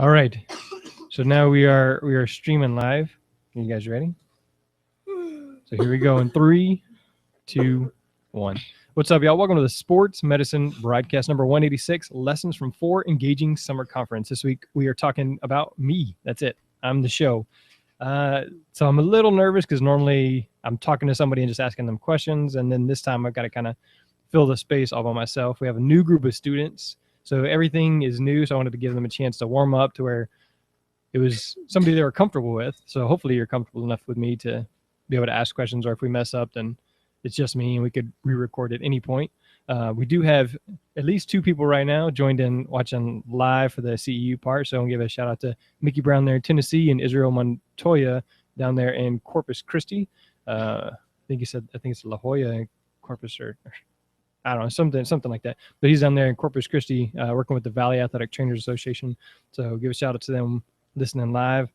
All right. So now we are streaming live. Are you guys ready? So here we go in 3, 2, 1. What's up, y'all? Welcome to the Sports Medicine Broadcast number 186, Lessons from 4 Engaging Summer Conference. This week we are talking about me. That's it. I'm the show. So I'm a little nervous because normally I'm talking to somebody and just asking them questions. And then this time I've got to kind of fill the space all by myself. We have a new group of students. So everything is new. So I wanted to give them a chance to warm up to where it was somebody they were comfortable with. So hopefully you're comfortable enough with me to be able to ask questions, or if we mess up, then it's just me and we could re-record at any point. We do have at least 2 people right now joined in watching live for the CEU part. So I'll give a shout out to Mickey Brown there in Tennessee and Israel Montoya down there in Corpus Christi. I think it's La Jolla and Corpus, or I don't know, something like that. But he's down there in Corpus Christi working with the Valley Athletic Trainers Association. So give a shout out to them listening live.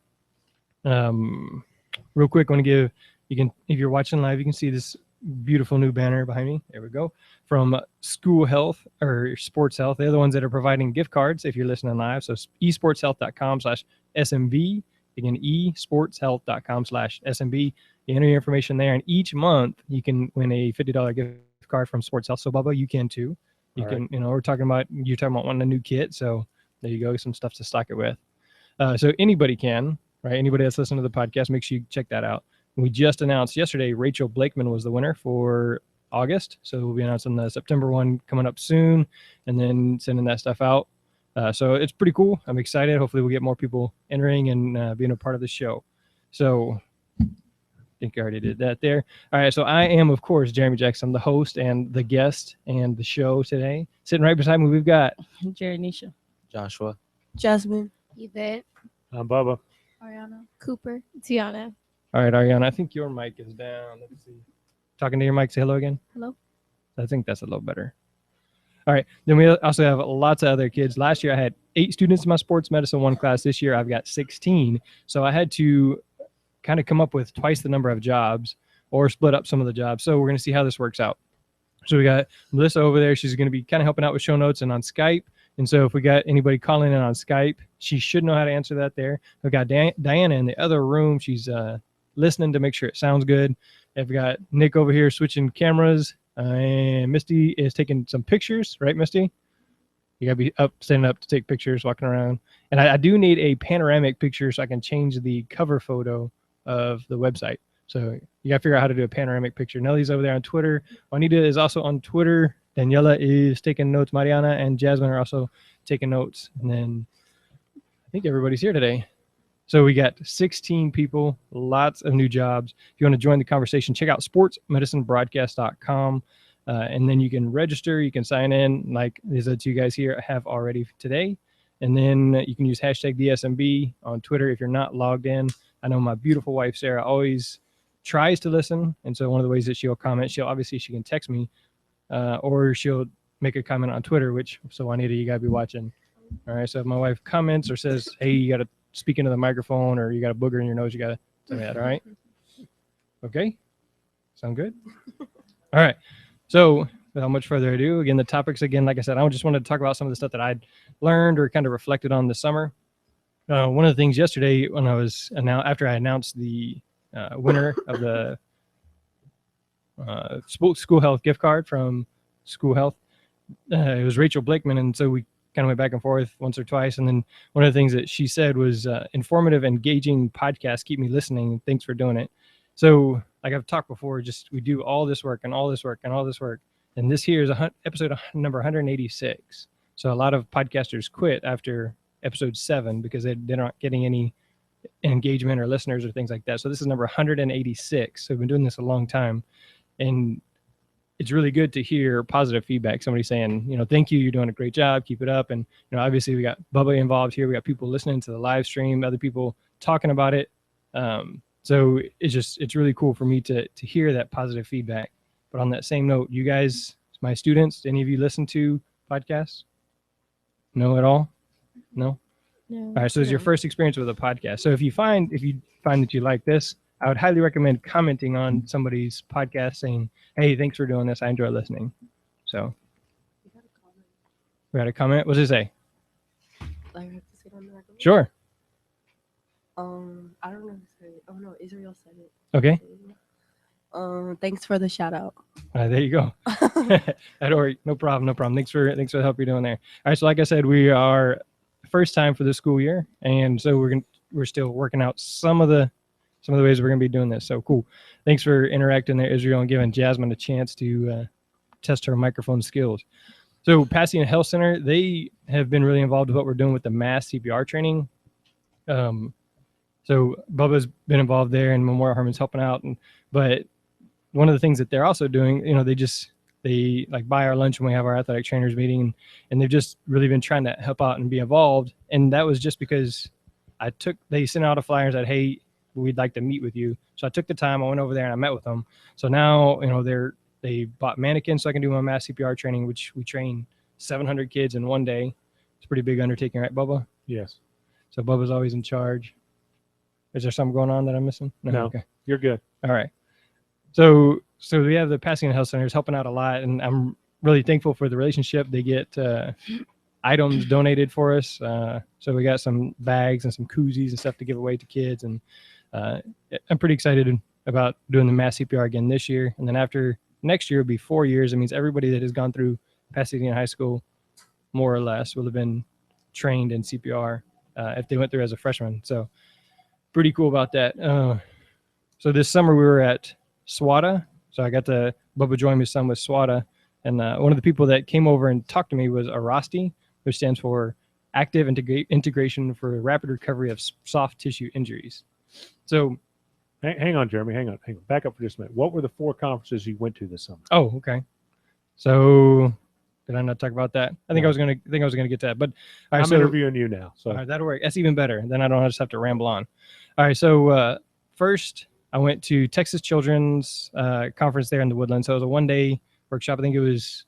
Real quick, I want to if you're watching live, you can see this beautiful new banner behind me. There we go. From School Health or Sports Health. They're the ones that are providing gift cards if you're listening live. So esportshealth.com/SMB. Again, esportshealth.com/SMB. You enter your information there, and each month you can win a $50 gift card from Sports Health. So Bubba, you can too. You're talking about wanting a new kit. So there you go. Some stuff to stock it with. So anybody can, right? Anybody that's listening to the podcast, make sure you check that out. We just announced yesterday Rachel Blakeman was the winner for August. So we'll be announcing the September one coming up soon and then sending that stuff out. So it's pretty cool. I'm excited. Hopefully we'll get more people entering and being a part of the show. So I think I already did that there. All right. So I am, of course, Jeremy Jackson. I'm the host and the guest and the show today. Sitting right beside me, we've got Jerry Nisha, Joshua, Jasmine, Yvette, Bubba, Ariana, Cooper. Tiana. All right, Ariana, I think your mic is down. Let's see. Talking to your mic, say hello again. Hello. I think that's a little better. All right. Then we also have lots of other kids. Last year I had 8 students in my sports medicine 1 class. This year I've got 16. So I had to kind of come up with twice the number of jobs or split up some of the jobs. So we're going to see how this works out. So we got Melissa over there. She's going to be kind of helping out with show notes and on Skype. And so if we got anybody calling in on Skype, she should know how to answer that there. We've got Diana in the other room. She's listening to make sure it sounds good. I've got Nick over here switching cameras, and Misty is taking some pictures, right, Misty? You got to be standing up to take pictures, walking around. And I do need a panoramic picture so I can change the cover photo of the website. So you got to figure out how to do a panoramic picture. Nellie's over there on Twitter. Juanita is also on Twitter. Daniela is taking notes. Mariana and Jasmine are also taking notes. And then I think everybody's here today. So we got 16 people, lots of new jobs. If you want to join the conversation, check out sportsmedicinebroadcast.com. And then you can register, you can sign in like these 2 guys here have already today. And then you can use hashtag DSMB on Twitter if you're not logged in. I know my beautiful wife, Sarah, always tries to listen. And so one of the ways that she'll comment, she can text me or she'll make a comment on Twitter, so Juanita, you got to be watching. All right. So if my wife comments or says, hey, you got to speak into the microphone, or you got a booger in your nose, you got to tell me that. All right. Okay. Sound good? All right. So without much further ado, again, the topics, like I said, I just wanted to talk about some of the stuff that I'd learned or kind of reflected on this summer. One of the things yesterday when after I announced the winner of the school health gift card from School Health, it was Rachel Blakeman. And so we kind of went back and forth once or twice. And then one of the things that she said was informative, engaging podcast. Keep me listening. Thanks for doing it. So like I've talked before, we do all this work and all this work and all this work. And this here is episode number 186. So a lot of podcasters quit after episode 7 because they're not getting any engagement or listeners or things like that. So this is number 186. So we've been doing this a long time. And it's really good to hear positive feedback. Somebody saying, thank you, you're doing a great job, keep it up. And, obviously we got Bubba involved here. We got people listening to the live stream, other people talking about it. So it's really cool for me to hear that positive feedback. But on that same note, you guys, my students, any of you listen to podcasts? No at all? No? No. All right. So it's your first experience with a podcast. So if you find that you like this, I would highly recommend commenting on somebody's podcast saying, hey, thanks for doing this. I enjoy listening. So we got a comment. What does it say? I have to say on there? Sure. I don't know who said it. Oh no, Israel said it. Okay. Thanks for the shout out. All right, there you go. Adori, no problem, no problem. Thanks for the help you're doing there. All right, so like I said, we are first time for the school year, and so we're still working out some of the ways we're gonna be doing this. So cool. Thanks for interacting there, Israel, and giving Jasmine a chance to test her microphone skills. So Pasadena Health Center, they have been really involved with what we're doing with the mass CPR training. So Bubba's been involved there, and Memorial Herman's helping out. But one of the things that they're also doing, they like buy our lunch when we have our athletic trainers meeting, and they've just really been trying to help out and be involved. And that was just because they sent out a flyer and said, hey, we'd like to meet with you. So I took the time, I went over there and I met with them. So now, they bought mannequins so I can do my mass CPR training, which we train 700 kids in one day. It's a pretty big undertaking, right, Bubba? Yes. So Bubba's always in charge. Is there something going on that I'm missing? No. Okay. You're good. All right. So we have the Pasadena Health Centers helping out a lot, and I'm really thankful for the relationship. They get items donated for us. So we got some bags and some koozies and stuff to give away to kids, and I'm pretty excited about doing the mass CPR again this year. And then after next year will be 4 years. It means everybody that has gone through Pasadena High School, more or less, will have been trained in CPR if they went through as a freshman. So pretty cool about that. So this summer we were at SWATA. So Bubba joined me some with SWATA. And one of the people that came over and talked to me was AROSTI, which stands for Active Integration for Rapid Recovery of Soft Tissue Injuries. So hang on, Jeremy. Hang on. Back up for just a minute. What were the 4 conferences you went to this summer? Oh, okay. So did I not talk about that? I think I was gonna get to that. But all right, I'm interviewing you now. So all right, that'll work. That's even better. Then I don't just have to ramble on. All right. So first I went to Texas Children's Conference there in the Woodlands. So it was a one-day workshop. I think it was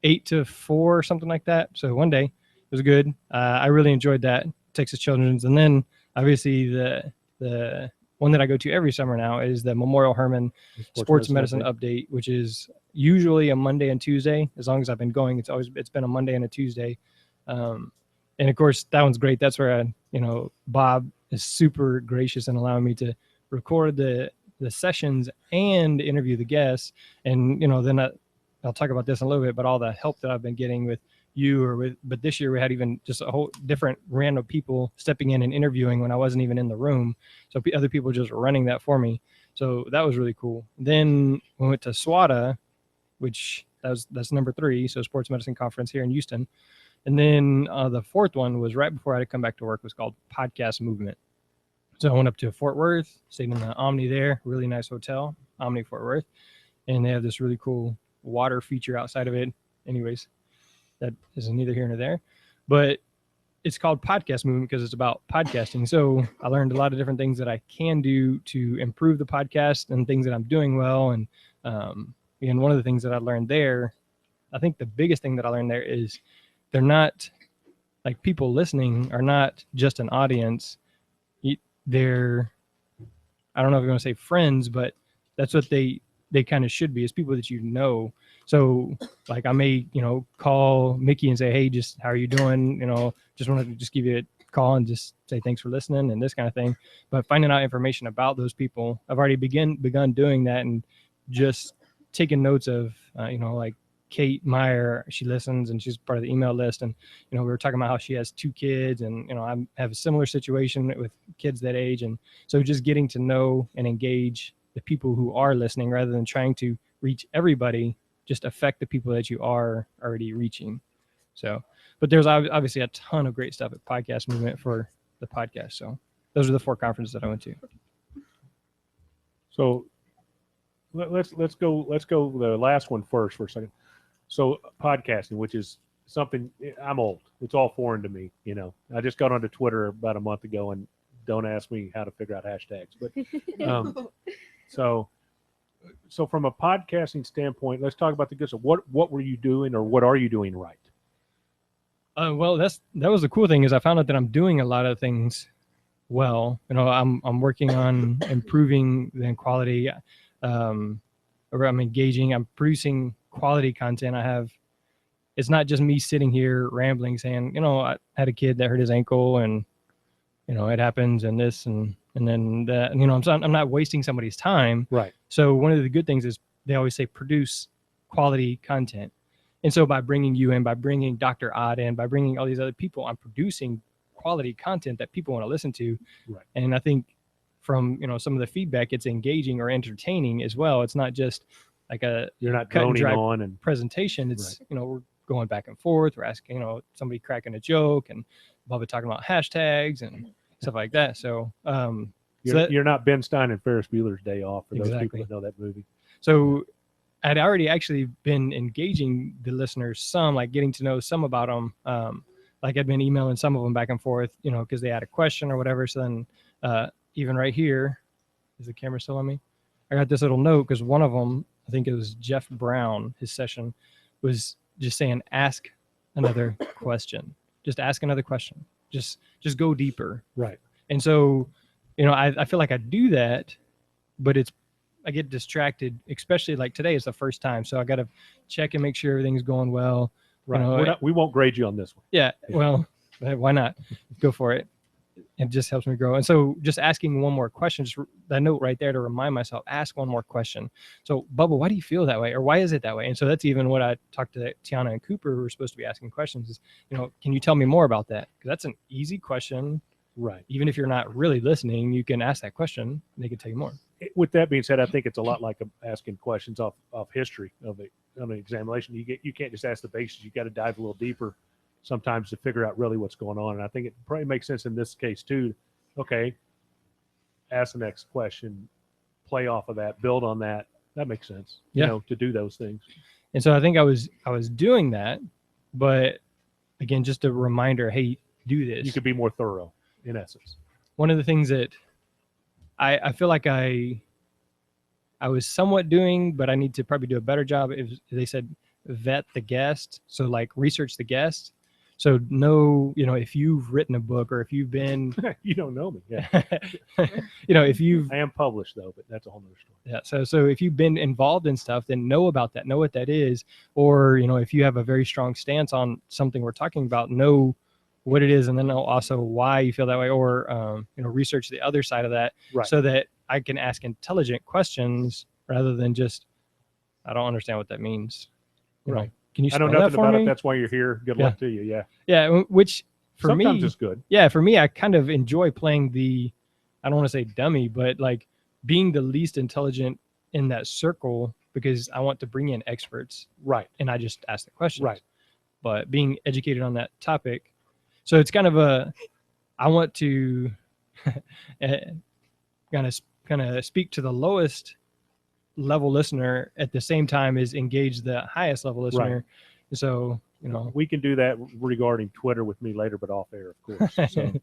8 to 4 or something like that. So one day. It was good. I really enjoyed that, Texas Children's. And then obviously the one that I go to every summer now is the Memorial Herman Sports Medicine Update, which is usually a Monday and Tuesday. As long as I've been going, it's been a Monday and a Tuesday. And of course, that one's great. That's where Bob is super gracious in allowing me to record the sessions and interview the guests. And then I'll talk about this in a little bit, but all the help that I've been getting with you but this year we had even just a whole different random people stepping in and interviewing when I wasn't even in the room. So other people just running that for me. So that was really cool. Then we went to SWATA, which that's number 3. So Sports Medicine Conference here in Houston. And then the 4th one was right before I had to come back to work. It was called Podcast Movement. So I went up to Fort Worth, stayed in the Omni there, really nice hotel, Omni Fort Worth. And they have this really cool water feature outside of it. Anyways, that is neither here nor there, but it's called Podcast Movement because it's about podcasting. So I learned a lot of different things that I can do to improve the podcast and things that I'm doing well. And one of the things that I learned there, I think the biggest thing that I learned there is they're not like people listening are not just an audience. They're, I don't know if you're going to say friends, but that's what they kind of should be, as people that So like I may, call Mickey and say, hey, just how are you doing? Just wanted to just give you a call and just say thanks for listening and this kind of thing. But finding out information about those people, I've already begun doing that, and just taking notes of, like Kate Meyer, she listens and she's part of the email list. And, we were talking about how she has 2 kids, and, I have a similar situation with kids that age. And so just getting to know and engage the people who are listening rather than trying to reach everybody, just affect the people that you are already reaching. So, but there's obviously a ton of great stuff at Podcast Movement for the podcast. So those are the 4 conferences that I went to. So let's go the last one first for a second. So podcasting, which is something, I'm old. It's all foreign to me. I just got onto Twitter about a month ago, and don't ask me how to figure out hashtags, but so from a podcasting standpoint, let's talk about the good stuff. What were you doing, or what are you doing right? Well, that was the cool thing, is I found out that I'm doing a lot of things well. I'm working on improving the quality. I'm engaging. I'm producing quality content. I have it's not just me sitting here rambling saying, I had a kid that hurt his ankle and, it happens and this and then that, and, I'm not wasting somebody's time. Right. So one of the good things is they always say produce quality content. And so by bringing you in, by bringing Dr. Odd in, by bringing all these other people, I'm producing quality content that people want to listen to. Right. And I think from, some of the feedback, it's engaging or entertaining as well. It's not just like you're not cut and droning dry on and presentation. It's, we're going back and forth. We're asking, somebody cracking a joke and Bubba talking about hashtags and stuff like that. So, you're not Ben Stein and Ferris Bueller's Day Off for those Exactly. people that know that movie. So I'd already actually been engaging the listeners some, like getting to know some about them. Like I'd been emailing some of them back and forth, because they had a question or whatever. So then even right here, is the camera still on me? I got this little note because one of them, I think it was Jeff Brown, his session was just saying, ask another question. Just ask another question. Just go deeper. Right. And so, I feel like I do that, but I get distracted, especially like today is the first time. So I got to check and make sure everything's going well. Right. We won't grade you on this one. Yeah. Well, why not? Go for it. It just helps me grow. And so just asking one more question, just that note right there to remind myself, ask one more question. So Bubba, why do you feel that way? Or why is it that way? And so that's even what I talked to Tiana and Cooper, who were supposed to be asking questions is, can you tell me more about that? Because that's an easy question. Right. Even if you're not really listening, you can ask that question and they can tell you more. With that being said, I think it's a lot like asking questions off history of an examination. You can't just ask the basics. You got to dive a little deeper sometimes to figure out really what's going on. And I think it probably makes sense in this case too. Okay, ask the next question, play off of that, build on that. That makes sense. Yeah. To do those things. And so I think I was doing that, but again, just a reminder, hey, do this. You could be more thorough in essence. One of the things that I feel like I was somewhat doing, but I need to probably do a better job. They said vet the guest. So like research the guest. So know, if you've written a book or if you've been, You don't know me. Yeah. if you've, I am published though, but that's a whole nother story. yeah. So if you've been involved in stuff, then know about that, know what that is. Or, if you have a very strong stance on something we're talking about, know what it is, and then know also why you feel that way, or, research the other side of that, Right. so that I can ask intelligent questions rather than just, I don't understand what that means. Right. Can you I know spell that nothing for about me? it. That's why you're here. Good luck to you. Yeah. Yeah, which for Sometimes me, it's good. yeah, for me, I kind of enjoy playing I don't want to say dummy, but like being the least intelligent in that circle because I want to bring in experts Right. and I just ask the questions. Right. But being educated on that topic, so it's kind of I want to kind of speak to the lowest level listener at the same time as engage the highest level listener. Right. So, We can do that regarding Twitter with me later, but off air, of course. So,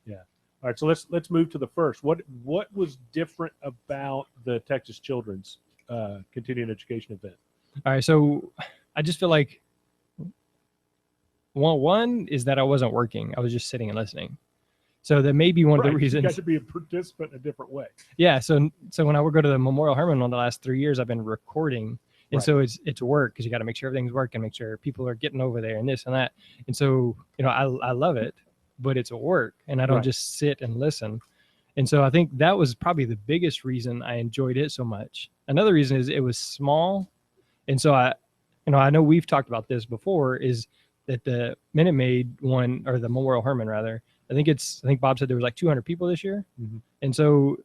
yeah. All right. So let's move to the first. What was different about the Texas Children's continuing education event? all right. So I just feel like one is that I wasn't working. I was just sitting and listening. So that may be one of the reasons. You got to be a participant in a different way. Yeah. So when I would go to the Memorial Hermann on the last 3 years, I've been recording. And Right. so it's work because you got to make sure everything's working, make sure people are getting over there and this and that. And so, I love it, but it's a work and I don't Right. just sit and listen. And so I think that was probably the biggest reason I enjoyed it so much. Another reason is it was small. And so I know we've talked about this before, is that the Minute Maid one, or the Memorial Hermann rather, I think Bob said there was like 200 people this year. Mhm. And so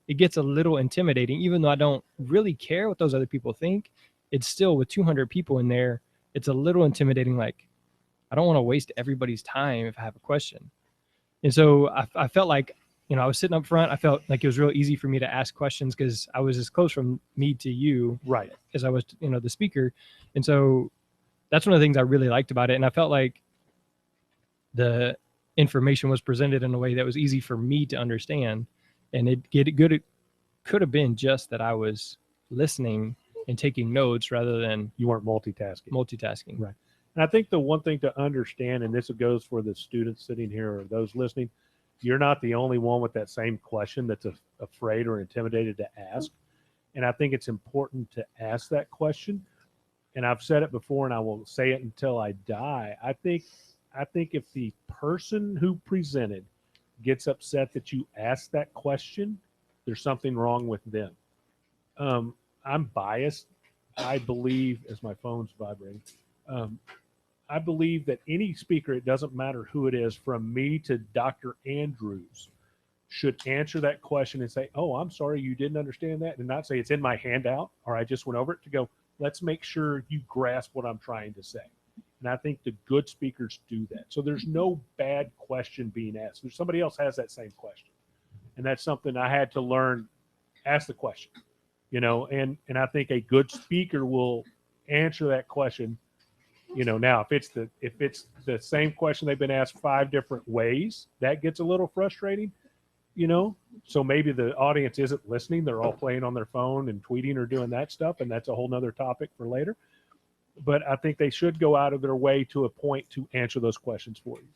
it gets a little intimidating, even though I don't really care what those other people think. It's still, with 200 people in there, it's a little intimidating. Like, I don't want to waste everybody's time if I have a question. And so I felt like, I was sitting up front. I felt like it was real easy for me to ask questions because I was as close from me to you Right. as I was, the speaker. And so that's one of the things I really liked about it. And I felt like the information was presented in a way that was easy for me to understand. And it could have been just that I was listening and taking notes rather than You weren't multitasking. multitasking. Right. And I think the one thing to understand, and this goes for the students sitting here or those listening, you're not the only one with that same question that's afraid or intimidated to ask. And I think it's important to ask that question and I've said it before and I will say it until I die. I think if the person who presented gets upset that you asked that question, there's something wrong with them. I'm biased. I believe, as my phone's vibrating, I believe that any speaker, it doesn't matter who it is, from me to Dr. Andrews, should answer that question and say, "Oh, I'm sorry, you didn't understand that," and not say it's in my handout or I just went over it. To go, let's make sure you grasp what I'm trying to say. And I think the good speakers do that. So there's no bad question being asked. There's somebody else has that same question, and that's something I had to learn. Ask the question, and I think a good speaker will answer that question. Now if it's the same question they've been asked 5 different ways, that gets a little frustrating. So maybe the audience isn't listening. They're all playing on their phone and tweeting or doing that stuff. And that's a whole nother topic for later. But I think they should go out of their way to a point to answer those questions for you.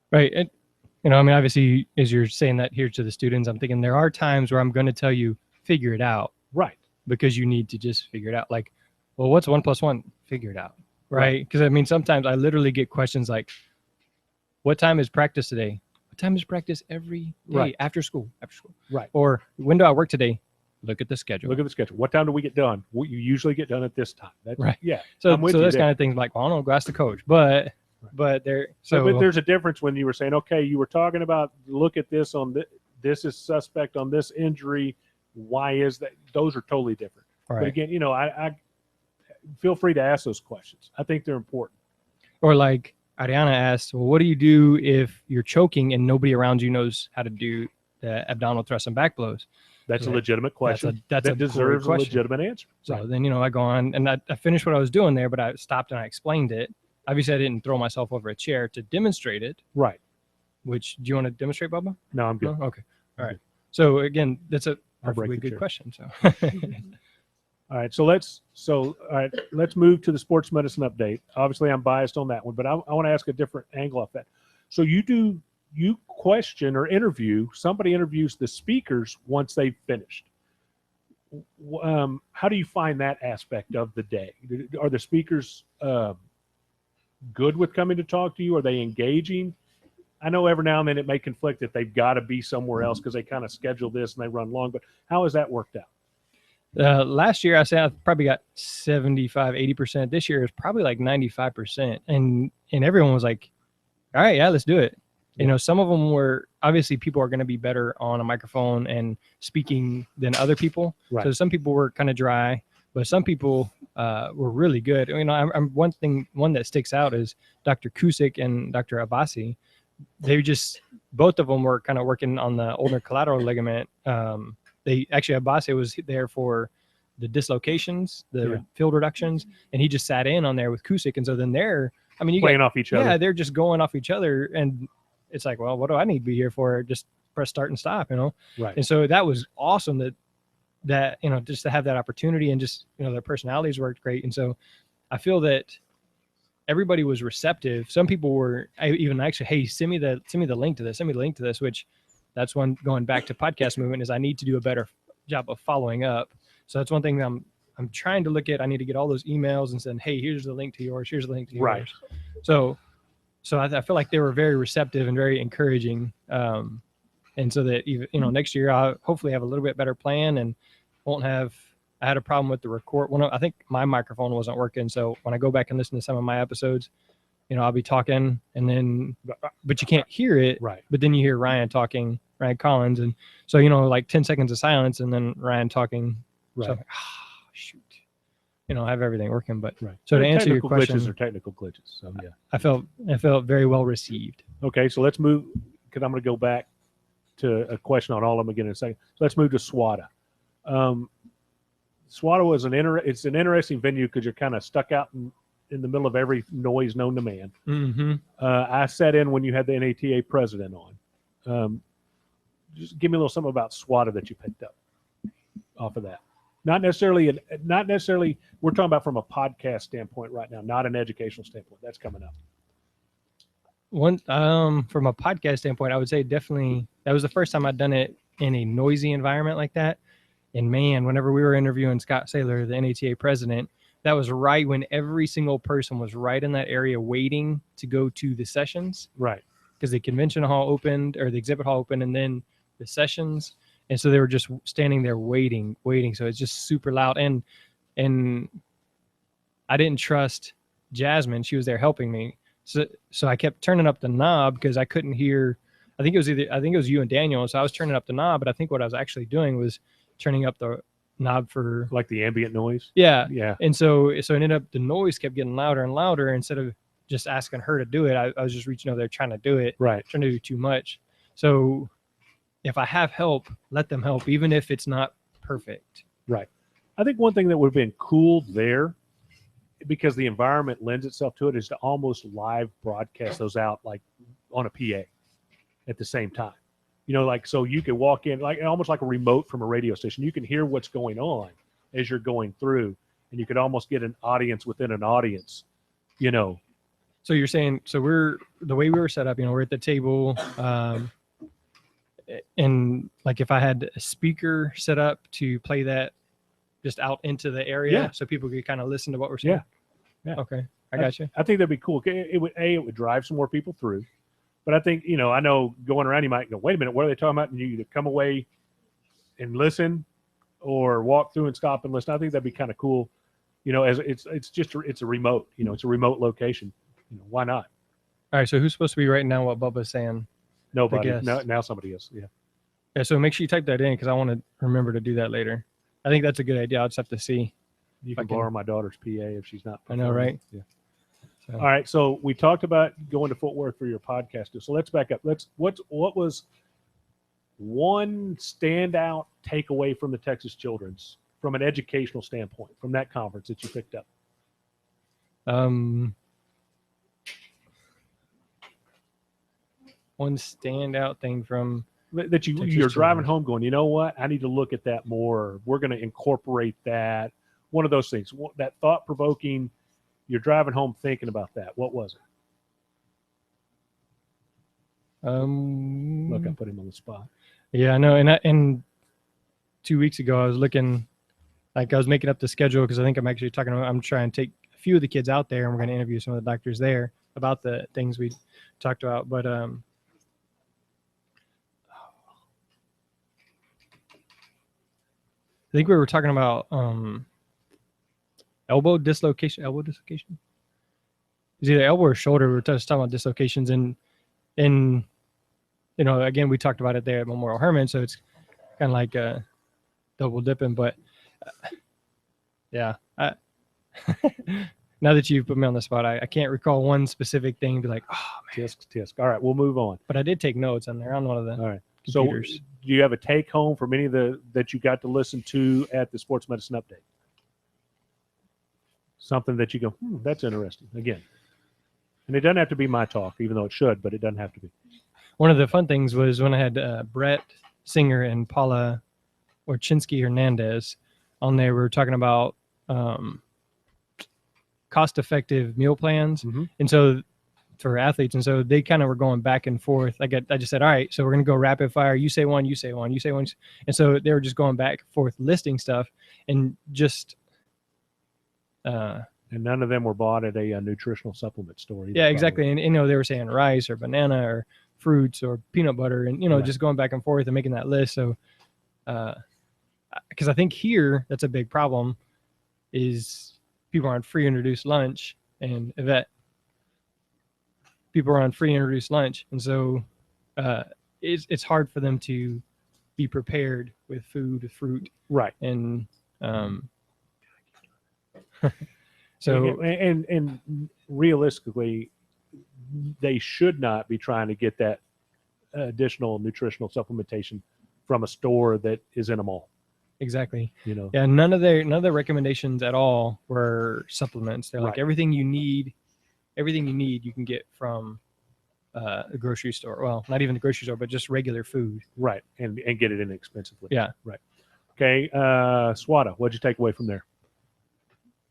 Right. And, obviously, as you're saying that here to the students, I'm thinking there are times where I'm going to tell you, figure it out. Right. Because you need to just figure it out. Like, well, what's 1 + 1? Figure it out. Right. Because sometimes I literally get questions like, what time is practice today? Time is practice every day after school. Right. Or when do I work today? Look at the schedule. What time do we get done? You usually get done at this time. That's, right. Yeah. So those kind of things like, well, I don't know, go ask the coach. But but there's a difference when you were saying, okay, you were talking about, look at this on this is suspect on this injury. Why is that? Those are totally different. Right. But again, I feel free to ask those questions. I think they're important. Or like Ariana asked, well, what do you do if you're choking and nobody around you knows how to do the abdominal thrust and back blows? That's a legitimate question. That deserves a legitimate answer. So then, I go on and I finished what I was doing there, but I stopped and I explained it. Obviously, I didn't throw myself over a chair to demonstrate it. Right. Which, do you want to demonstrate, Bubba? No, I'm good. No? Okay. All right. So again, that's a perfectly good question. So. All right, let's move to the sports medicine update. Obviously, I'm biased on that one, but I want to ask a different angle off that. So you question or somebody interviews the speakers once they've finished. How do you find that aspect of the day? Are the speakers good with coming to talk to you? Are they engaging? I know every now and then it may conflict if they've got to be somewhere else because they kind of schedule this and they run long, but how has that worked out? Last year, I said I probably got 75-80%. This year is probably like 95%. And everyone was like, all right, yeah, let's do it. Yeah. Some of them were, obviously people are going to be better on a microphone and speaking than other people. Right. So some people were kind of dry, but some people were really good. One that sticks out is Dr. Kusick and Dr. Abbasi. Both of them were kind of working on the ulnar collateral ligament. Abbasi was there for the dislocations, the field reductions, and he just sat in on there with Kusick. And so then you playing off each other. Yeah, they're just going off each other. And it's like, well, what do I need to be here for? Just press start and stop, Right. And so that was awesome that just to have that opportunity and just, their personalities worked great. And so I feel that everybody was receptive. Some people were even actually, hey, send me the link to this, which that's one going back to podcast movement is I need to do a better job of following up. So that's one thing that I'm trying to look at. I need to get all those emails and saying, hey, here's the link to yours. Here's the link to yours. Right. So I feel like they were very receptive and very encouraging. And so that, next year I'll hopefully have a little bit better plan and I had a problem with the record. I think my microphone wasn't working. So when I go back and listen to some of my episodes, I'll be talking but you can't hear it. Right. But then you hear Ryan Collins. And so, like 10 seconds of silence and then Ryan talking. Right. So I'm like, shoot. I have everything working, but right. So to answer your question, glitches are technical glitches. So yeah, I felt very well received. Okay. So let's move, because I'm going to go back to a question on all of them again in a second. So let's move to SWATA. SWATA was it's an interesting venue because you're kind of stuck out in the middle of every noise known to man. Mm-hmm. I sat in when you had the NATA president on. Just give me a little something about SWATA that you picked up off of that. Not necessarily. We're talking about from a podcast standpoint right now, not an educational standpoint. That's coming up. From a podcast standpoint, I would say definitely that was the first time I'd done it in a noisy environment like that. And man, whenever we were interviewing Scott Saylor, the NATA president, that was right when every single person was right in that area waiting to go to the sessions, Right. because the convention hall opened or the exhibit hall opened and then the sessions. And so they were just standing there waiting. So it's just super loud. And I didn't trust Jasmine. She was there helping me. So I kept turning up the knob because I couldn't hear. I think it was you and Daniel. So I was turning up the knob, but I think what I was actually doing was turning up the knob for Like the ambient noise. yeah. Yeah. And so it ended up the noise kept getting louder and louder. Instead of just asking her to do it, I was just reaching over there trying to do it, Right. trying to do too much. So if I have help, let them help, even if it's not perfect. Right. I think one thing that would have been cool there, because the environment lends itself to it, is to almost live broadcast those out like on a PA at the same time. You know, like so you could walk in like almost like a remote from a radio station. You can hear what's going on as you're going through, and you could almost get an audience within an audience. You know. So you're saying, so we're the way we were set up, you know, we're at the table, and like if I had a speaker set up to play that just out into the area, Yeah. so people could kind of listen to what we're saying. Yeah. Okay, I got you. I think that'd be cool. It would drive some more people through, but I think I know going around you might go, wait a minute, what are they talking about? And you either come away and listen, or walk through and stop and listen. I think that'd be kind of cool. You know, as it's a remote. You know, it's a remote location. You know, why not? All right, so who's supposed to be writing down what Bubba's saying? Nobody. guess. Now somebody is. Yeah. Yeah, so make sure you type that in because I want to remember to do that later. I think that's a good idea. I'll just have to see. You can I can- borrow my daughter's PA if she's not. I know, performing. right? Yeah. So, All right. So we talked about going to Fort Worth for your podcast. So let's back up. What was one standout takeaway from the Texas Children's from an educational standpoint from that conference that you picked up? one standout thing from That Texas you're driving Children's. home going, you know what? I need to look at that more. We're going to incorporate that. One of those things. That thought provoking. You're driving home thinking about that. What was it? Look, I put him on the spot. Yeah, I know. And 2 weeks ago, I was looking, like I was making up the schedule because I think I'm actually I'm trying to take a few of the kids out there and we're going to interview some of the doctors there about the things we talked about. But I think we were talking about elbow dislocation. It's either elbow or shoulder. We were just talking about dislocations, and again, we talked about it there at Memorial Hermann, so it's kind of like double dipping. But yeah, now that you've put me on the spot, I can't recall one specific thing. Be like, oh man. Tisk. All right, we'll move on. But I did take notes on there on one of the All right. computers. So, do you have a take home from any of that you got to listen to at the Sports Medicine Update? Something that you go, that's interesting. Again, and it doesn't have to be my talk, even though it should, but it doesn't have to be. One of the fun things was when I had Brett Singer and Paula Orchinsky Hernandez on there. We were talking about cost-effective meal plans, Mhm. and so for athletes, and so they kind of were going back and forth. I just said, all right, so we're gonna go rapid fire. You say one, you say one, you say one, and so they were just going back and forth listing stuff, and just And none of them were bought at a nutritional supplement store. either, yeah, exactly. probably. And they were saying rice or banana or fruits or peanut butter, and Right. just going back and forth and making that list. So because I think here that's a big problem is people are on free and reduced lunch, and Yvette, people are on free and reduced lunch, and so it's hard for them to be prepared with food, with fruit, Right. and so and realistically, they should not be trying to get that additional nutritional supplementation from a store that is in a mall. exactly. You know. Yeah, none of their recommendations at all were supplements. They're like Right. everything you need you can get from a grocery store. Well, not even the grocery store, but just regular food. Right. And get it inexpensively. Yeah. Right. Okay. Swata, what'd you take away from there?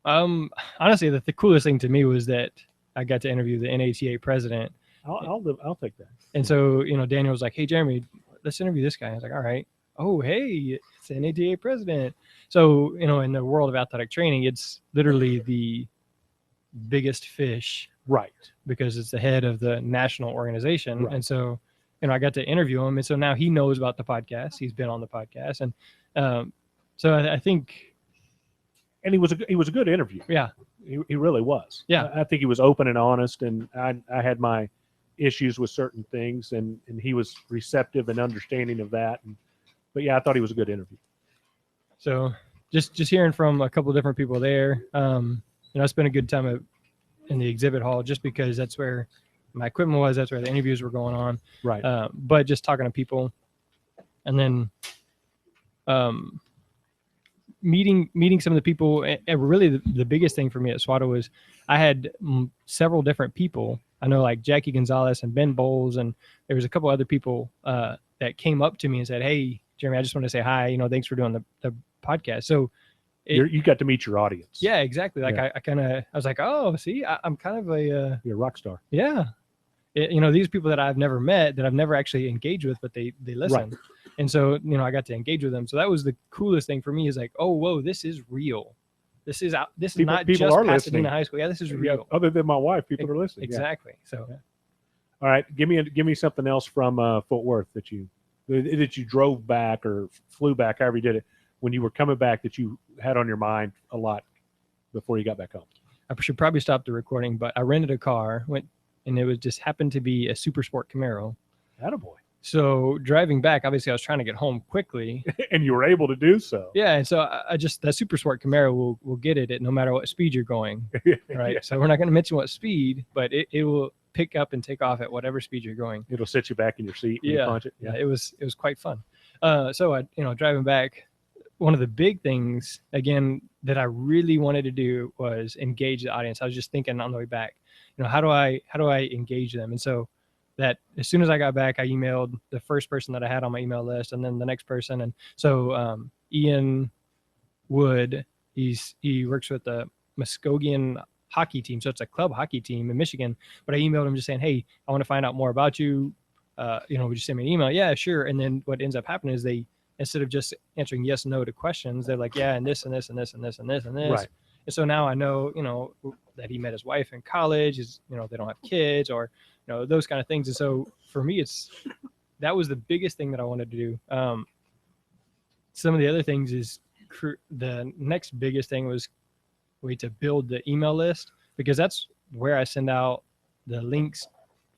Honestly, the coolest thing to me was that I got to interview the NATA president. I'll take that. And so, Daniel was like, hey, Jeremy, let's interview this guy. I was like, all right. Oh, hey, it's NATA president. So, in the world of athletic training, it's literally the biggest fish Right. because it's the head of the national organization. Right. And so, I got to interview him. And so now he knows about the podcast. He's been on the podcast. And so I think, And he was a good interview. yeah, He really was. Yeah. I think he was open and honest, and I had my issues with certain things, and he was receptive and understanding of that. But yeah, I thought he was a good interview. so just hearing from a couple of different people there, I spent a good time in the exhibit hall just because that's where my equipment was. That's where the interviews were going on. Right. But just talking to people, and then meeting some of the people. And really, the biggest thing for me at SWATA was I had several different people. I know like Jackie Gonzalez and Ben Bowles, and there was a couple other people that came up to me and said, "Hey, Jeremy, I just want to say hi. Thanks for doing the podcast." So you got to meet your audience. yeah, exactly. Like Yeah. I was like, oh, see, I'm kind of a You're a rock star. yeah. These people that I've never met, that I've never actually engaged with, but they listen. Right. And so, I got to engage with them. So that was the coolest thing for me, is like, oh, whoa, this is real. This is out. This is People- not people just are Pasadena listening. High School. Yeah, this is Yeah, real. other than my wife, people are listening. Yeah. Exactly. So All right, give me something else from Fort Worth that you drove back or flew back, however you did it, when you were coming back, that you had on your mind a lot before you got back home. I should probably stop the recording, but I rented a car, and it was just happened to be a Super Sport Camaro. Attaboy. So driving back, obviously I was trying to get home quickly. And you were able to do so. Yeah. And so I just, that Super Sport Camaro will get it at no matter what speed you're going. Right. Yeah. So we're not going to mention what speed, but it will pick up and take off at whatever speed you're going. It'll sit you back in your seat when you Yeah. punch it. Yeah. It was quite fun. So I, driving back, one of the big things again that I really wanted to do was engage the audience. I was just thinking on the way back, how do I engage them? And so that as soon as I got back, I emailed the first person that I had on my email list, and then the next person. And so Ian Wood, he works with the Muskogee hockey team. So it's a club hockey team in Michigan. But I emailed him just saying, hey, I want to find out more about you. Would you send me an email? Yeah, sure. And then what ends up happening is they, instead of just answering yes, no to questions, they're like, yeah, and this and this and this and this and this and this. Right. And so now I know, that he met his wife in college, they don't have kids, or, those kind of things. And so for me, that was the biggest thing that I wanted to do. Some of the other things is the next biggest thing was to build the email list, because that's where I send out the links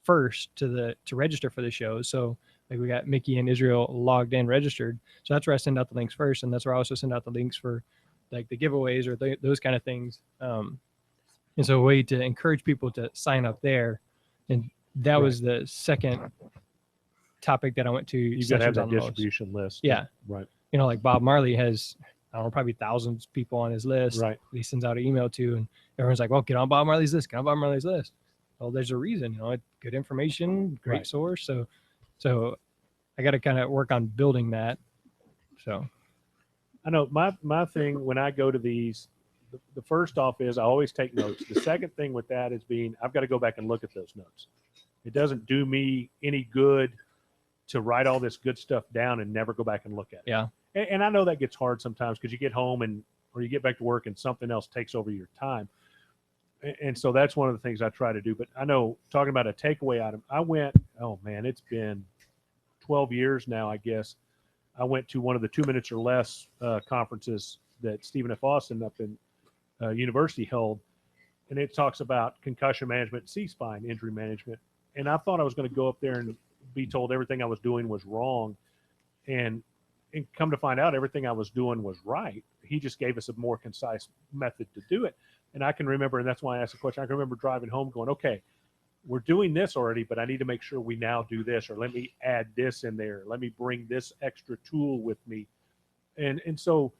first to register for the show. So like we got Mickey and Israel logged in, registered. So that's where I send out the links first. And that's where I also send out the links for like the giveaways or those kind of things. And so a way to encourage people to sign up there. And that was the second topic that I went to. You've got to have sessions that on most. distribution list. Yeah. Right. Like Bob Marley has, I don't know, probably thousands of people on his list. Right. He sends out an email to, and everyone's like, well, get on Bob Marley's list, get on Bob Marley's list. Well, there's a reason, good information, great Right. source. So I got to kind of work on building that. So I know my thing when I go to these, the first off is I always take notes. The second thing with that is I've got to go back and look at those notes. It doesn't do me any good to write all this good stuff down and never go back and look at it. Yeah. And I know that gets hard sometimes because you get home or you get back to work and something else takes over your time. And so that's one of the things I try to do. But I know, talking about a takeaway item, it's been 12 years now, I guess. I went to one of the 2 minutes or less conferences that Stephen F. Austin up in university held. And it talks about concussion management, C-spine injury management. And I thought I was going to go up there and be told everything I was doing was wrong. And come to find out, everything I was doing was right. He just gave us a more concise method to do it. And I can remember, and that's why I asked the question, I can remember driving home going, okay, we're doing this already, but I need to make sure we now do this, or let me add this in there. Let me bring this extra tool with me. And so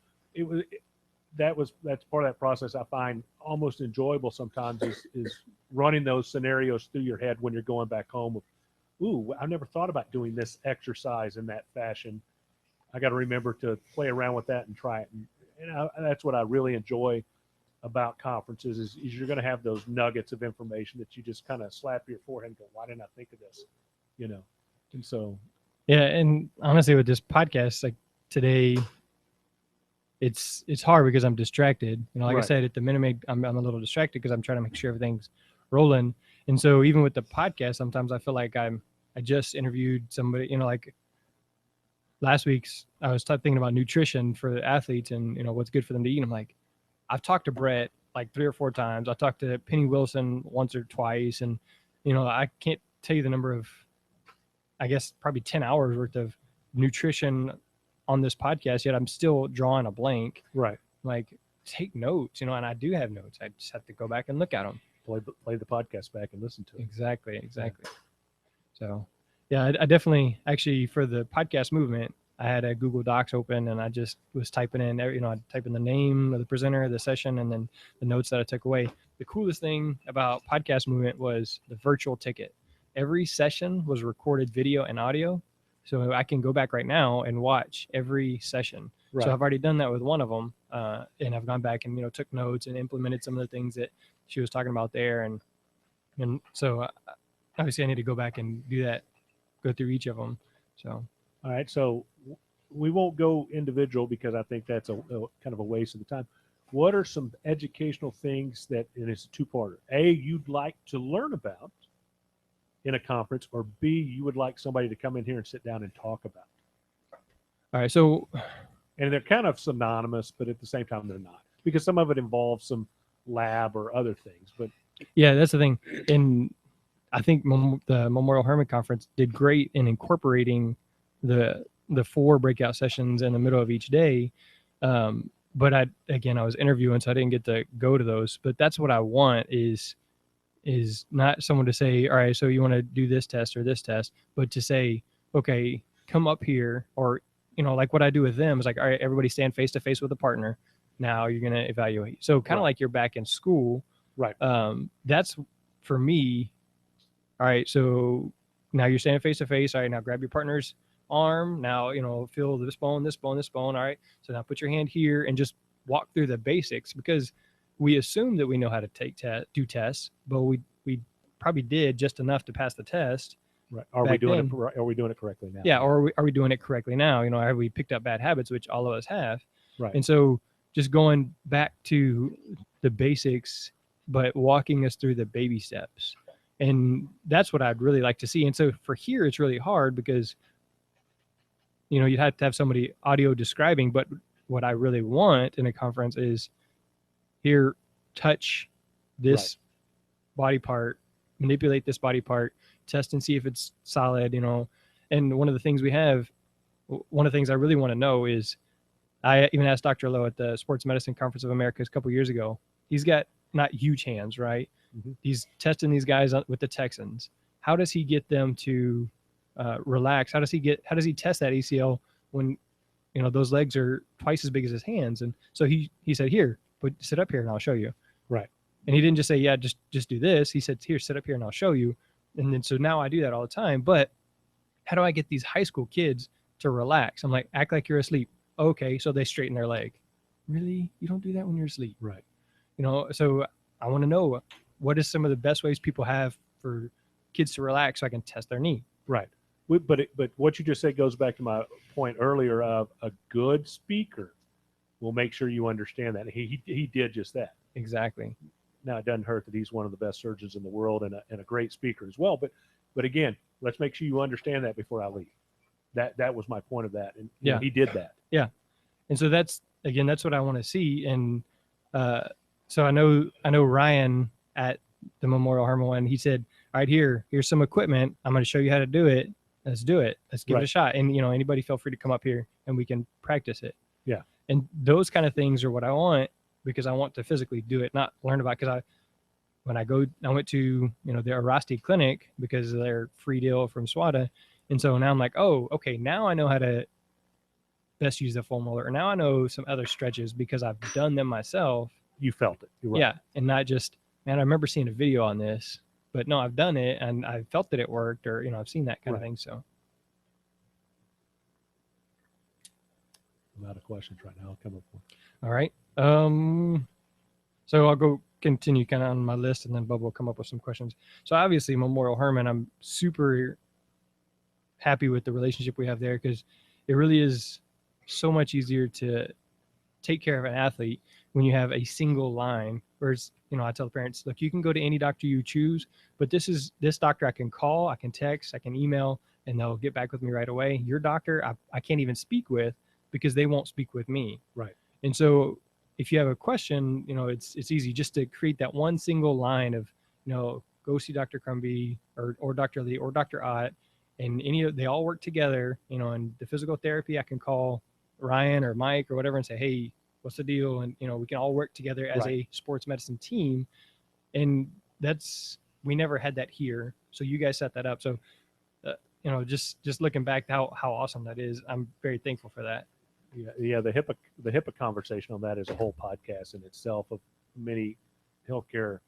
that's part of that process I find almost enjoyable sometimes is running those scenarios through your head when you're going back home. Ooh, I never thought about doing this exercise in that fashion. I got to remember to play around with that and try it. And that's what I really enjoy about conferences is you're going to have those nuggets of information that you just kind of slap your forehead and go, why didn't I think of this? And so. Yeah. And honestly, with this podcast, like today, it's hard because I'm distracted. You know, like I Right. said, at the minute I'm a little distracted because I'm trying to make sure everything's rolling. And so even with the podcast, sometimes I feel like I just interviewed somebody. You know, like last week's I was thinking about nutrition for the athletes and what's good for them to eat. I'm like, I've talked to Brett like 3 or 4 times. I talked to Penny Wilson once or twice, and I can't tell you the number of, I guess probably 10 hours worth of nutrition on this podcast. Yet I'm still drawing a blank. Right. Like, take notes, and I do have notes. I just have to go back and look at them. Play the podcast back and listen to it. Exactly. So, yeah, I definitely actually for the podcast movement, I had a Google Docs open and I just was typing in, I'd type in the name of the presenter, the session, and then the notes that I took away. The coolest thing about podcast movement was the virtual ticket. Every session was recorded video and audio. So I can go back right now and watch every session. Right. So I've already done that with one of them. And I've gone back and, took notes and implemented some of the things that she was talking about there. And so obviously I need to go back and do that, go through each of them. So. All right. So we won't go individual because I think that's a kind of a waste of the time. What are some educational things that, and it's a two-parter, A, you'd like to learn about in a conference, or B, you would like somebody to come in here and sit down and talk about? All right. So, and they're kind of synonymous, but at the same time, they're not, because some of it involves some lab or other things. But yeah, that's the thing. And I think the Memorial Hermann Conference did great in incorporating the 4 breakout sessions in the middle of each day. But I was interviewing, so I didn't get to go to those. But that's what I want is not someone to say, all right, so you want to do this test or this test, but to say, okay, come up here, or like what I do with them is like, all right, everybody stand face to face with a partner. Now you're gonna evaluate. So kind of like you're back in school. Right. That's for me. All right, so now you're standing face to face. All right, now grab your partner's arm. Now, feel this bone, this bone, this bone. All right. So now put your hand here and just walk through the basics, because we assume that we know how to do tests, but we probably did just enough to pass the test. Right. Are we doing it correctly now? Yeah. Or are we doing it correctly now? Have we picked up bad habits, which all of us have? Right. And so just going back to the basics, but walking us through the baby steps. And that's what I'd really like to see. And so for here, it's really hard because, you'd have to have somebody audio describing, but what I really want in a conference is here, touch this body part, manipulate this body part, test and see if it's solid, And one of the things one of the things I really want to know is, I even asked Dr. Lowe at the Sports Medicine Conference of America a couple years ago. He's got not huge hands, right? Mm-hmm. He's testing these guys with the Texans. How does he get them to relax? How does he test that ACL when those legs are twice as big as his hands? And so he said, here, sit up here and I'll show you. Right. And he didn't just say, yeah, just do this. He said, here, sit up here and I'll show you. And then so now I do that all the time. But how do I get these high school kids to relax? I'm like, act like you're asleep. Okay, so they straighten their leg. Really? You don't do that when you're asleep. Right. So I want to know, what is some of the best ways people have for kids to relax so I can test their knee? Right. But what you just said goes back to my point earlier of a good speaker will make sure you understand that. He did just that. Exactly. Now, it doesn't hurt that he's one of the best surgeons in the world and a great speaker as well. But again, let's make sure you understand that before I leave. That was my point of that. And yeah, he did that. Yeah. And so that's what I want to see. And so I know Ryan at the Memorial Hermann one, he said, all right, here's some equipment. I'm going to show you how to do it. Let's do it. Let's give it a shot. And, anybody feel free to come up here and we can practice it. Yeah. And those kind of things are what I want, because I want to physically do it, not learn about, because I went to, the Arasti clinic because of their free deal from SWATA. And so now I'm like, oh, okay, now I know how to best use the foam roller. Or now I know some other stretches because I've done them myself. You felt it. You're right. Yeah. And not just, man, I remember seeing a video on this, but no, I've done it and I felt that it worked, or, I've seen that kind of thing. So. I'm out of questions right now. I'll come up with. All right. So I'll go continue kind of on my list, and then Bubba will come up with some questions. So obviously Memorial Hermann, I'm super happy with the relationship we have there, because it really is so much easier to take care of an athlete when you have a single line. Whereas, I tell the parents, look, you can go to any doctor you choose, but this doctor I can call, I can text, I can email, and they'll get back with me right away. Your doctor, I can't even speak with because they won't speak with me. Right. And so if you have a question, it's easy just to create that one single line of, go see Dr. Crumby or Dr. Lee or Dr. Ott, and they all work together, and the physical therapy, I can call Ryan or Mike or whatever and say, hey, what's the deal? And, we can all work together as a sports medicine team. And we never had that here. So you guys set that up. So, just looking back how awesome that is, I'm very thankful for that. Yeah. The HIPAA conversation on that is a whole podcast in itself, of many healthcare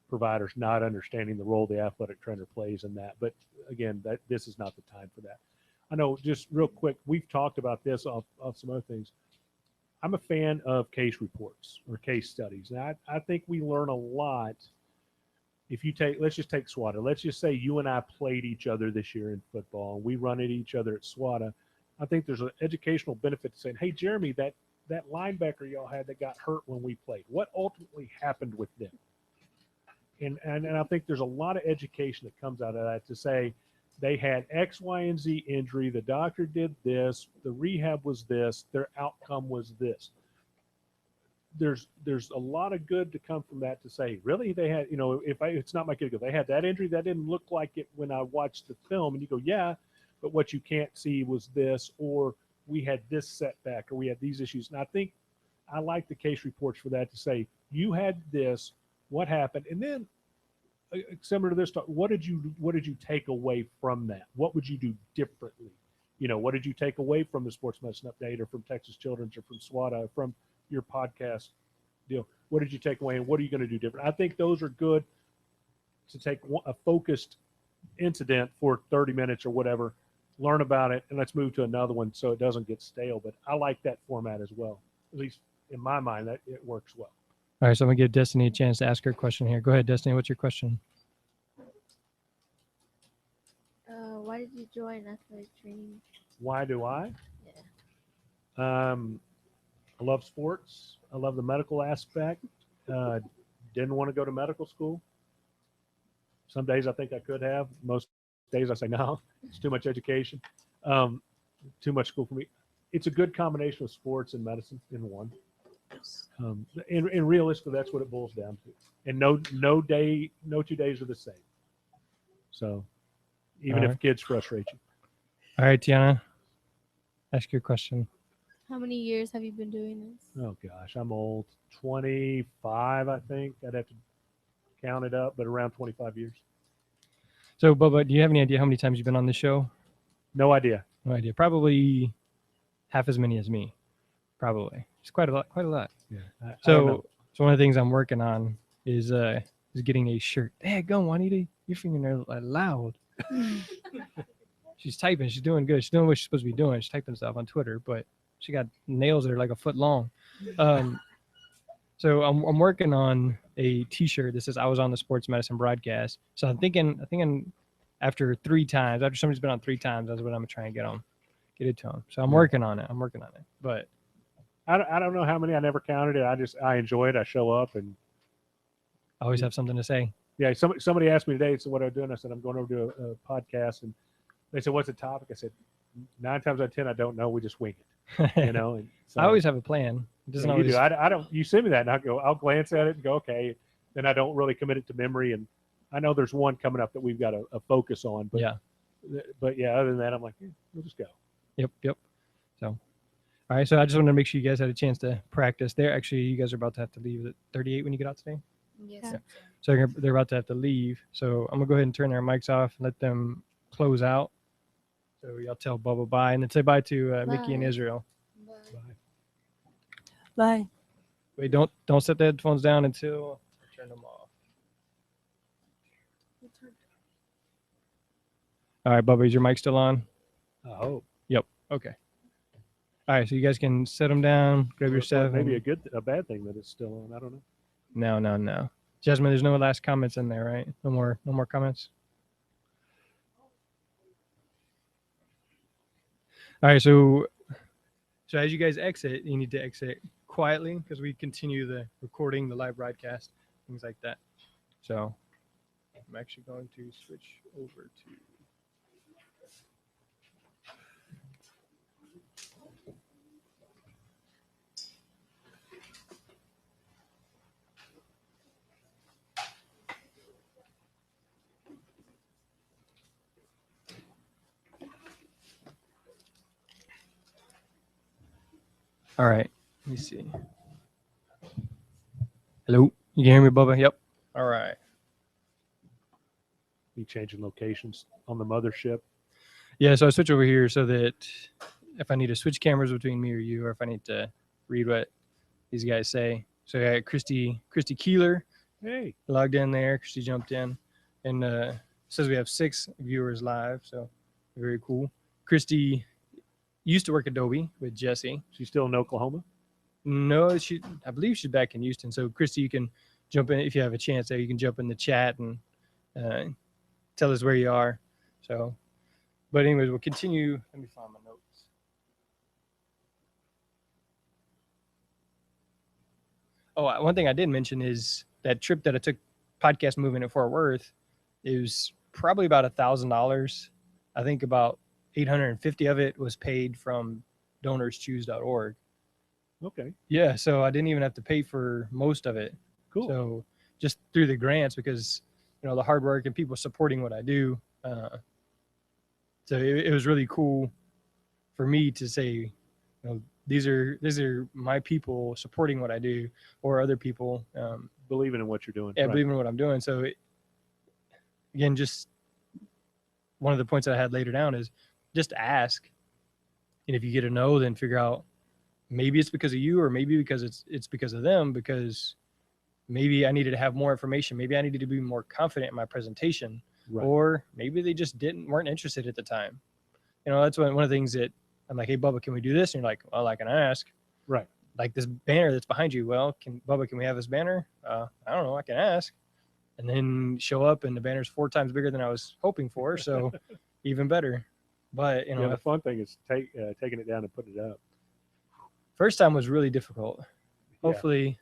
providers not understanding the role the athletic trainer plays in that. But again, this is not the time for that. I know, just real quick, we've talked about this off some other things. I'm a fan of case reports or case studies. And I think we learn a lot. If you let's just take SWATA. Let's just say you and I played each other this year in football, and we run at each other at SWATA. I think there's an educational benefit to saying, hey, Jeremy, that linebacker y'all had that got hurt when we played, what ultimately happened with them? And I think there's a lot of education that comes out of that to say they had X, Y, and Z injury. The doctor did this. The rehab was this. Their outcome was this. There's a lot of good to come from that to say, really, they had, it's not my kid, they had that injury. That didn't look like it when I watched the film. And you go, yeah, but what you can't see was this, or we had this setback, or we had these issues. And I think I like the case reports for that to say, you had this, what happened? And then similar to this talk, what did you take away from that? What would you do differently? What did you take away from the Sports Medicine Update, or from Texas Children's, or from SWATA, or from your podcast deal? What did you take away, and what are you going to do different? I think those are good to take a focused incident for 30 minutes or whatever, learn about it, and let's move to another one so it doesn't get stale. But I like that format as well. At least in my mind, that it works well. All right, so I'm going to give Destiny a chance to ask her a question here. Go ahead, Destiny. What's your question? Why did you join athletic training? Why do I? Yeah. I love sports. I love the medical aspect. Didn't want to go to medical school. Some days I think I could have. Most days I say, no, it's too much education. Too much school for me. It's a good combination of sports and medicine in one. And realistically, that's what it boils down to. And no 2 days are the same. So even if kids frustrate you. All right, Tiana, ask your question. How many years have you been doing this? Oh gosh, I'm old. 25, I think. I'd have to count it up, but around 25 years. So, Bubba, do you have any idea how many times you've been on this show? No idea. No idea. Probably half as many as me. Probably. It's quite a lot. Yeah. I don't So know. one of the things I'm working on is getting a shirt. Hey, go, Juanita. Your fingernails are loud. She's typing. She's doing good. She's doing what she's supposed to be doing. She's typing stuff on Twitter, but she got nails that are like a foot long. So I'm working on a T-shirt that says "I was on the sports medicine broadcast." So I'm thinking after somebody's been on 3 times, that's what I'm trying to get it to them. So I'm working on it. But I don't know how many. I never counted it. I enjoy it. I show up, and I always have something to say. yeah. Somebody asked me today, so what I'm doing? I said I'm going over to a podcast, and they said, "What's the topic?" I said, 9 times out of 10, I don't know. We just wing it, And so, I always have a plan. It doesn't you always. do. I don't. You send me that, and I'll glance at it and go, okay. Then I don't really commit it to memory, and I know there's one coming up that we've got a focus on. But yeah. Other than that, I'm like, we'll just go. Yep. So, all right. So I just wanted to make sure you guys had a chance to practice. You guys are about to have to leave at 38 when you get out today. Yes. Yeah. So they're about to have to leave. So I'm gonna go ahead and turn their mics off and let them close out. So y'all tell Bubba bye, and then say bye to Mickey and Bye. Israel. Bye. Bye. Wait, don't set the headphones down until I turn them off. All right, Bubba, is your mic still on? I hope. Yep. Okay. All right, so you guys can set them down, grab your stuff. Maybe and- a bad thing that it's still on. I don't know. No. Jasmine, there's no last comments in there, right? No more comments. All right, so as you guys exit, you need to exit quietly because we continue the recording, the live broadcast, things like that. So I'm actually going to switch over to. All right, let me see. Hello, you can hear me, Bubba? Yep. All right. You changing locations on the mothership. Yeah, so I switch over here so that if I need to switch cameras between me or you, or if I need to read what these guys say. So I got Christy Keeler Hey, logged in there. Christy jumped in, and says we have 6 viewers live. So very cool. Christy used to work at Adobe with Jesse. she's still in Oklahoma. No, I believe she's back in Houston. So Christy, you can jump in if you have a chance there. You can jump in the chat and tell us where you are. So, but anyways, we'll continue. Let me find my notes. Oh, one thing I did mention is that trip that I took podcast moving at Fort Worth. It was probably about $1,000. I think about 850 of it was paid from donorschoose.org. Okay, Yeah, so I didn't even have to pay for most of it. cool. So just through the grants, because the hard work and people supporting what I do. So it was really cool for me to say, these are my people supporting what I do, or other people Believing in what you're doing. yeah, Right. believing in what I'm doing. So again, just one of the points that I had later down is just ask, and if you get a no, then figure out maybe it's because of you, or maybe because it's because of them, because maybe I needed to have more information. Maybe I needed to be more confident in my presentation, Right. or maybe they just weren't interested at the time. That's one of the things that I'm like, hey, Bubba, can we do this? And you're like, well, I can ask. Right. Like this banner that's behind you. Well, Bubba, can we have this banner? I don't know. I can ask. And then show up, and the banner's 4 times bigger than I was hoping for. So even better. But Yeah, the fun thing is taking it down and putting it up. first time was really difficult. Yeah. Hopefully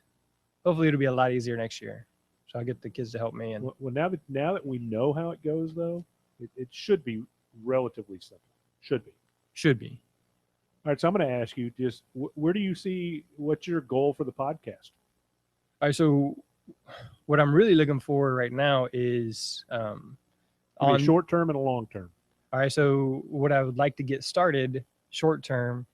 it'll be a lot easier next year. So I'll get the kids to help me. And Well, now that we know how it goes, though, it should be relatively simple. Should be. should be. All right, so I'm going to ask you just where do you see, what's your goal for the podcast? All right. So what I'm really looking for right now is On short term and a long term. all right. So what I would like to get started short term,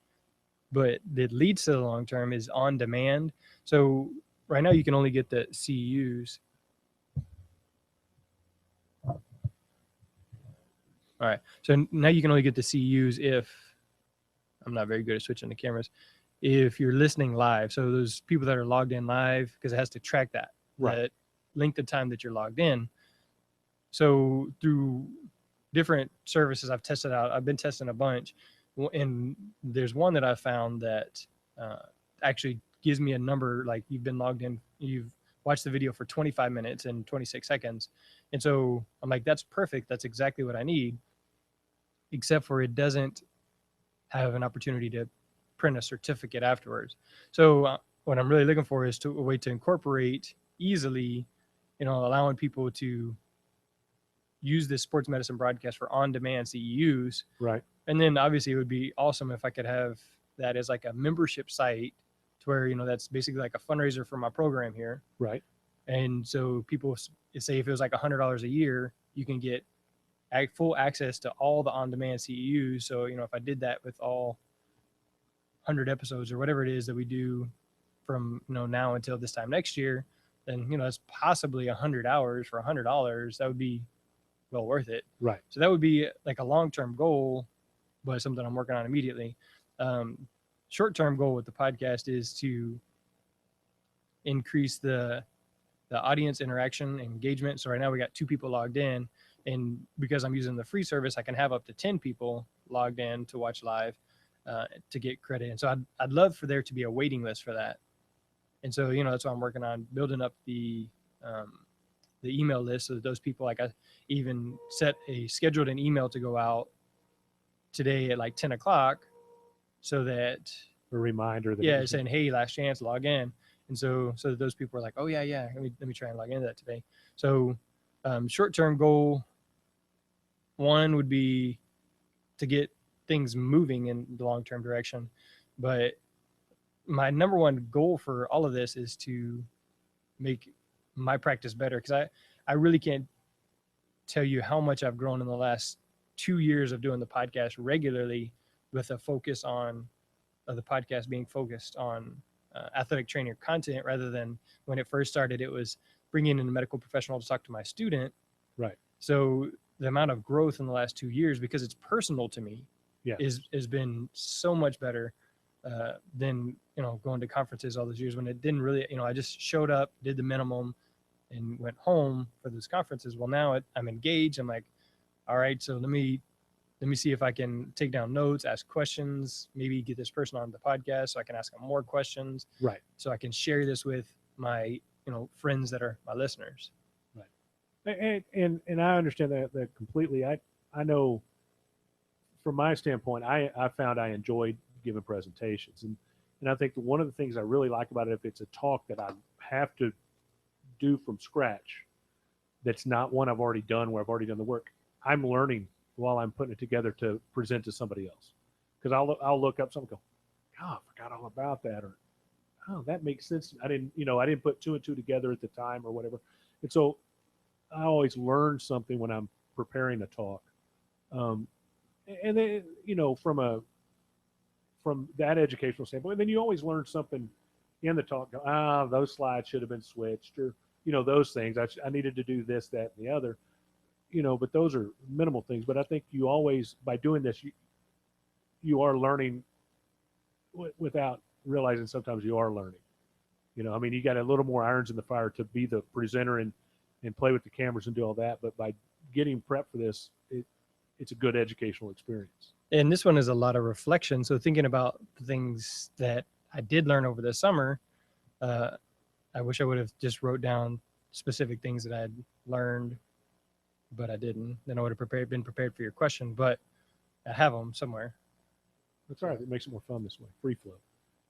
but that leads to the long term, is on demand. So right now you can only get the CEUs. All right. So now you can only get the CEUs if I'm not very good at switching the cameras. If you're listening live, so those people that are logged in live, because it has to track that length of time that you're logged in. So through different services I've tested out, I've been testing a bunch, and there's one that I found that actually gives me a number, like you've been logged in, you've watched the video for 25 minutes and 26 seconds. And so I'm like, that's perfect. That's exactly what I need, except for it doesn't have an opportunity to print a certificate afterwards. So what I'm really looking for is a way to incorporate easily, allowing people to use this sports medicine broadcast for on-demand CEUs. Right. And then obviously it would be awesome if I could have that as like a membership site, to where, that's basically like a fundraiser for my program here. Right. And so people say if it was like $100 a year, you can get full access to all the on-demand CEUs. So, if I did that with all 100 episodes or whatever it is that we do from, now until this time next year, then, it's possibly 100 hours for $100. That would be well worth it. Right. So that would be like a long-term goal, but something I'm working on immediately. Short-term goal with the podcast is to increase the audience interaction and engagement. So right now we got 2 people logged in, and because I'm using the free service, I can have up to 10 people logged in to watch live to get credit. And so I'd love for there to be a waiting list for that. And so, that's what I'm working on, building up the email list so that those people, like I even scheduled an email to go out today at like 10 o'clock so that a reminder. That it yeah, was- saying, hey, last chance, log in. And so that those people are like, oh yeah, let me try and log into that today. So short-term goal one would be to get things moving in the long-term direction. But my number one goal for all of this is to make my practice better, because I really can't tell you how much I've grown in the last 2 years of doing the podcast regularly, with a focus on the podcast being focused on athletic trainer content, rather than when it first started, it was bringing in a medical professional to talk to my student. Right. So the amount of growth in the last 2 years, because it's personal to me, Yeah. has been so much better than going to conferences all those years, when it didn't really, I just showed up, did the minimum, and went home for those conferences. Well, now I'm engaged. I'm like, all right, so let me see if I can take down notes, ask questions, maybe get this person on the podcast so I can ask them more questions, Right. so I can share this with my friends that are my listeners. And I understand that completely. I know from my standpoint, I found I enjoyed giving presentations, and I think that one of the things I really like about it, if it's a talk that I have to do from scratch, that's not one I've already done, where I've already done the work, I'm learning while I'm putting it together to present to somebody else. Because I'll look up something, and go, God, I forgot all about that, or oh, that makes sense. I didn't put two and two together at the time, or whatever. And so I always learn something when I'm preparing a talk. And then, from that educational standpoint, and then you always learn something in the talk. Go, those slides should have been switched, or, those things. I needed to do this, that, and the other, but those are minimal things. But I think you always, by doing this, you are learning without realizing sometimes you are learning. You got a little more irons in the fire to be the presenter and play with the cameras and do all that. But by getting prepped for this, it's a good educational experience. And this one is a lot of reflection. So thinking about the things that I did learn over the summer, I wish I would have just wrote down specific things that I had learned, but I didn't. Then I would have been prepared for your question, but I have them somewhere. That's all right. It makes it more fun this way. Free flow.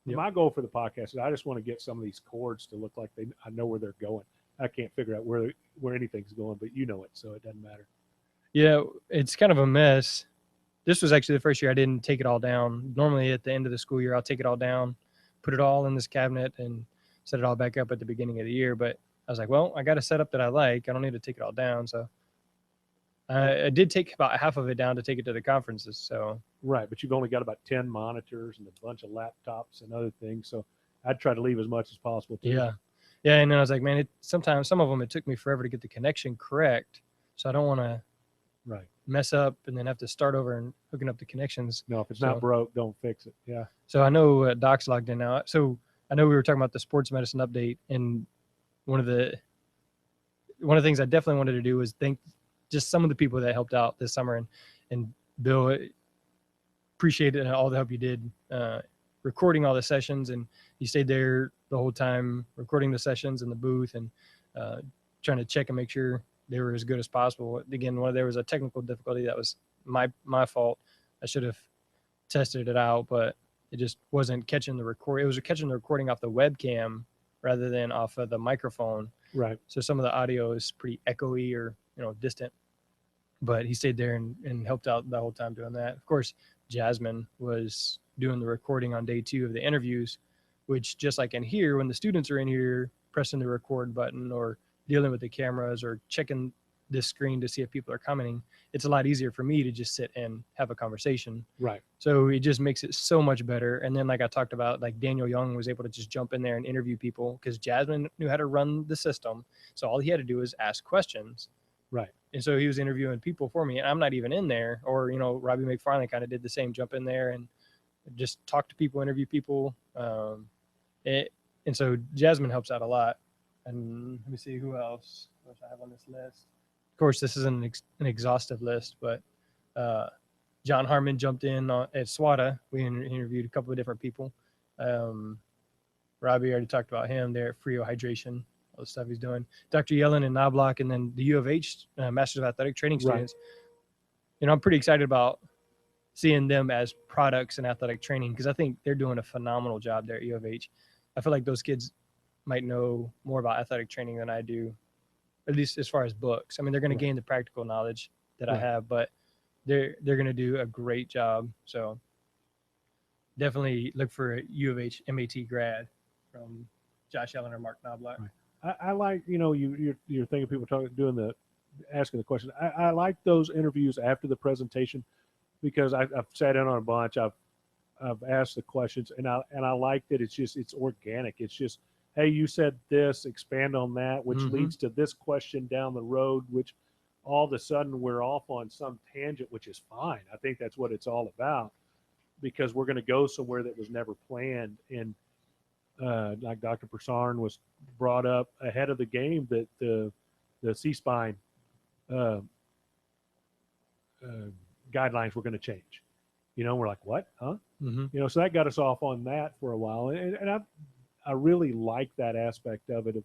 Yep. My goal for the podcast is I just want to get some of these chords to look like I know where they're going. I can't figure out where anything's going, but you know it, so it doesn't matter. Yeah, it's kind of a mess. This was actually the first year I didn't take it all down. Normally at the end of the school year, I'll take it all down, put it all in this cabinet, and set it all back up at the beginning of the year. But I was like, well, I got a setup that I like. I don't need to take it all down. So I did take about half of it down to take it to the conferences. So Right, but you've only got about 10 monitors and a bunch of laptops and other things. So I'd try to leave as much as possible. Too. yeah. And then I was like, man, sometimes some of them, it took me forever to get the connection correct. So I don't want to Right. mess up and then have to start over and hooking up the connections. No, if it's So- not broke, don't fix it. Yeah. So I know Doc's logged in now. So I know we were talking about the sports medicine update, and one of the things I definitely wanted to do was thank just some of the people that helped out this summer, and Bill, appreciate all the help you did recording all the sessions, and you stayed there the whole time recording the sessions in the booth and trying to check and make sure they were as good as possible. Again, there was a technical difficulty that was my fault. I should have tested it out, but it just wasn't catching the record. It was catching the recording off the webcam rather than off of the microphone. Right. So some of the audio is pretty echoey or distant. But he stayed there and helped out the whole time doing that. Of course, Jasmine was doing the recording on day 2 of the interviews, which just like in here, when the students are in here pressing the record button or dealing with the cameras or checking this screen to see if people are commenting, it's a lot easier for me to just sit and have a conversation. Right. So it just makes it so much better. And then like I talked about, like Daniel Young was able to just jump in there and interview people because Jasmine knew how to run the system. So all he had to do was ask questions. Right. And so he was interviewing people for me, and I'm not even in there. Or, Robbie McFarland kind of did the same, jump in there and just talk to people, interview people. And so Jasmine helps out a lot. And let me see who else I have on this list. Of course, this isn't an exhaustive list, but John Harmon jumped in at SWATA. We interviewed a couple of different people. Robbie already talked about him there at Frio Hydration, all the stuff he's doing. Dr. Yellen and Knobloch, and then the U of H Masters of Athletic Training Right. students. I'm pretty excited about seeing them as products in athletic training, because I think they're doing a phenomenal job there at U of H. I feel like those kids might know more about athletic training than I do, at least as far as books. I mean, they're going Right. to gain the practical knowledge that I Right. have, but they're going to do a great job. So definitely look for a U of H MAT grad from Josh Allen or Mark Knobloch. Right. I like, you're thinking people asking the question. I like those interviews after the presentation because I've sat in on a bunch. I've asked the questions, and I like that it's organic. It's just, hey, you said this, expand on that, which Mhm. leads to this question down the road, which all of a sudden we're off on some tangent, which is fine. I think that's what it's all about, because we're going to go somewhere that was never planned. And like Dr. Persarn was brought up ahead of the game that the C-spine guidelines were going to change. We're like, what? Huh? Mm-hmm. So that got us off on that for a while. And I really like that aspect of it.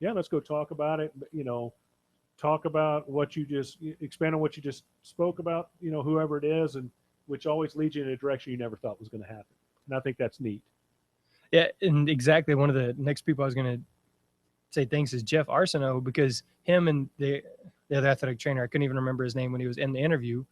Let's go talk about it. But, talk about expand on what you just spoke about, whoever it is, and which always leads you in a direction you never thought was going to happen. And I think that's neat. Yeah, and exactly one of the next people I was going to say thanks is Jeff Arsenault, because him and the other athletic trainer, I couldn't even remember his name when he was in the interview,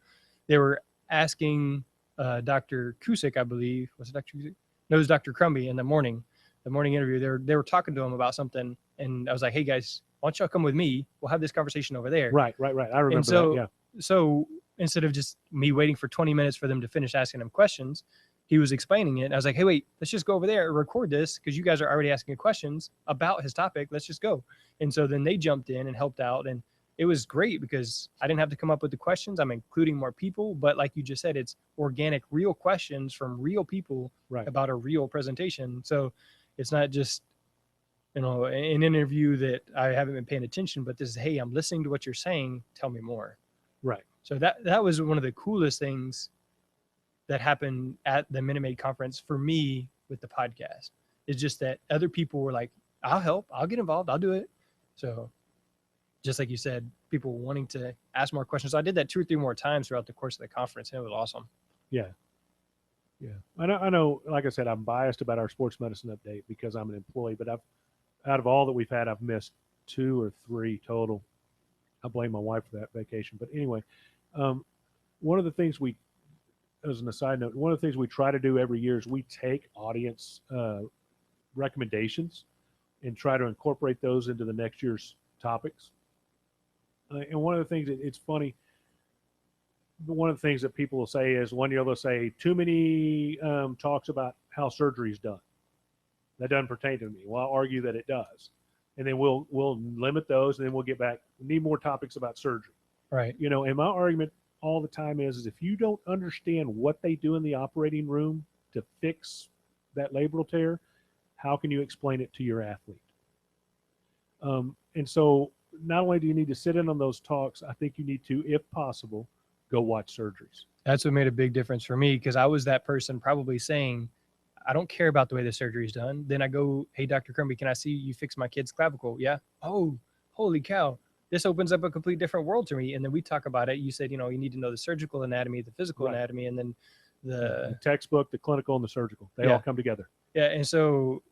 they were asking Dr. Cusick, I believe. Was it Dr. Cusick? No, it was Dr. Crumby in the morning interview. They were talking to him about something, and I was like, hey guys, why don't y'all come with me? We'll have this conversation over there. Right. I remember And so, that. Yeah. So instead of just me waiting for 20 minutes for them to finish asking him questions, he was explaining it. And I was like, hey, wait, let's just go over there and record this, because you guys are already asking questions about his topic. Let's just go. And so then they jumped in and helped out. And it was great because I didn't have to come up with the questions. I'm including more people. But like you just said, it's organic, real questions from real people Right. about a real presentation. So it's not just, an interview that I haven't been paying attention, but this is, hey, I'm listening to what you're saying. Tell me more. Right. So that was one of the coolest things that happened at the Minute Maid conference for me with the podcast. It's just that other people were like, I'll help, I'll get involved, I'll do it. So just like you said, people wanting to ask more questions. So I did that 2 or 3 more times throughout the course of the conference, and it was awesome. Yeah. I know, like I said, I'm biased about our sports medicine update because I'm an employee, but out of all that we've had, I've missed 2 or 3 total. I blame my wife for that vacation. But anyway, one of the things as an aside note, one of the things we try to do every year is we take audience recommendations and try to incorporate those into the next year's topics. And one of the things it's funny, one of the things that people will say is, one year they'll say, too many talks about how surgery is done. That doesn't pertain to me. Well, I'll argue that it does. And then we'll limit those, and then we'll get back. We need more topics about surgery. Right. And my argument all the time is if you don't understand what they do in the operating room to fix that labral tear, how can you explain it to your athlete? And so not only do you need to sit in on those talks, I think you need to, if possible, go watch surgeries. That's what made a big difference for me, because I was that person probably saying, I don't care about the way the surgery is done. Then I go, hey, Dr. Crumby, can I see you fix my kid's clavicle? Yeah. Oh, holy cow. This opens up a complete different world to me. And then we talk about it. You said, you need to know the surgical anatomy, the physical Right. anatomy, and then The textbook, the clinical, and the surgical. They all come together. Yeah. And so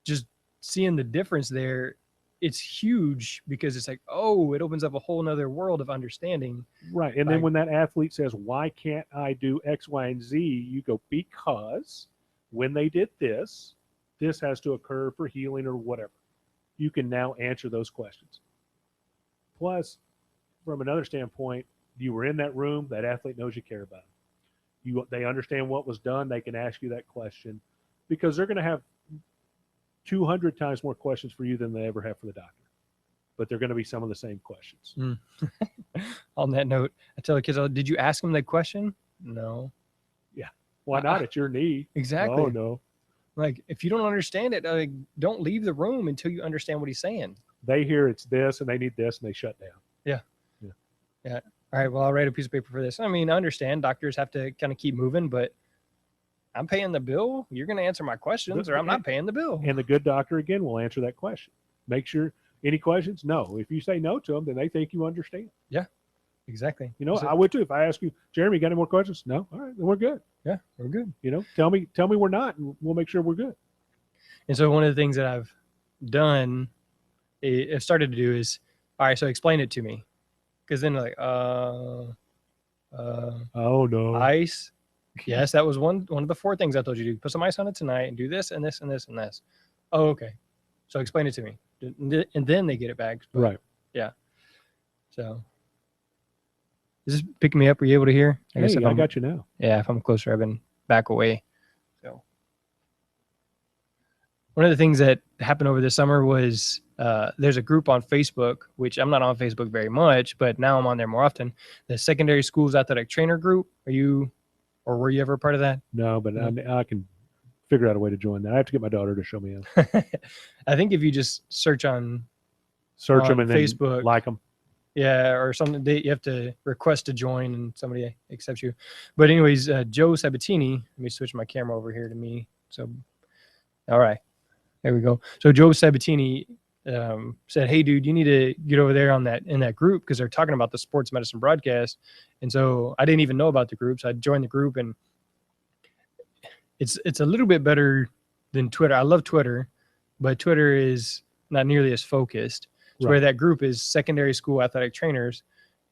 just seeing the difference there, it's huge, because it's like, oh, it opens up a whole nother world of understanding. Right. And Like- then when that athlete says, why can't I do X, Y, and Z? You go, because when they did this has to occur for healing or whatever. You can now answer those questions. Plus, from another standpoint, you were in that room, that athlete knows you care about them. They understand what was done. They can ask you that question, because they're going to have 200 times more questions for you than they ever have for the doctor. But they're going to be some of the same questions. On that note, I tell the kids, did you ask them that question? No. Why not? It's your knee. Exactly. Oh, no. Like, if you don't understand it, don't leave the room until you understand what he's saying. They hear it's this and they need this and they shut down. All right, well, I'll write a piece of paper for this. I mean, I understand doctors have to kind of keep moving, but I'm paying the bill. You're going to answer my questions, or I'm not paying the bill. And the good doctor, again, will answer that question. Make sure, any questions? No. If you say no to them, then they think you understand. Yeah. Exactly. You know, So- I would too. If I ask you, Jeremy, got any more questions? No. All right, then we're good. yeah, we're good. You know, tell me we're not, and we'll make sure we're good. And so one of the things that I've done, I've started to do is, all right, so explain it to me. Because then like, Oh no. ice. Yes, that was one of the 4 things I told you to do. Put some ice on it tonight and do this and this and this and this. Oh, okay. So explain it to me. And then they get it back. But, Right. So is this picking me up? Are you able to hear? Hey, if I I'm, got you now. yeah, if I'm closer, I've been back away. So one of the things that happened over the summer was there's a group on Facebook, which I'm not on Facebook very much, but now I'm on there more often. The Secondary Schools Athletic Trainer Group. Are you, or were you ever a part of that? No, but I can figure out a way to join that. I have to get my daughter to show me how. I think if you just search on, Search On them and then Facebook. like them. yeah, or something, you have to request to join and somebody accepts you. But anyways, Joe Sabatini, let me switch my camera over here to me. So, all right, there we go. So Joe Sabatini said, "Hey, dude, you need to get over there in that group because they're talking about the sports medicine broadcast." And so I didn't even know about the group, so I joined the group, and it's a little bit better than Twitter. I love Twitter, but Twitter is not nearly as focused. So where Right. that group is secondary school athletic trainers,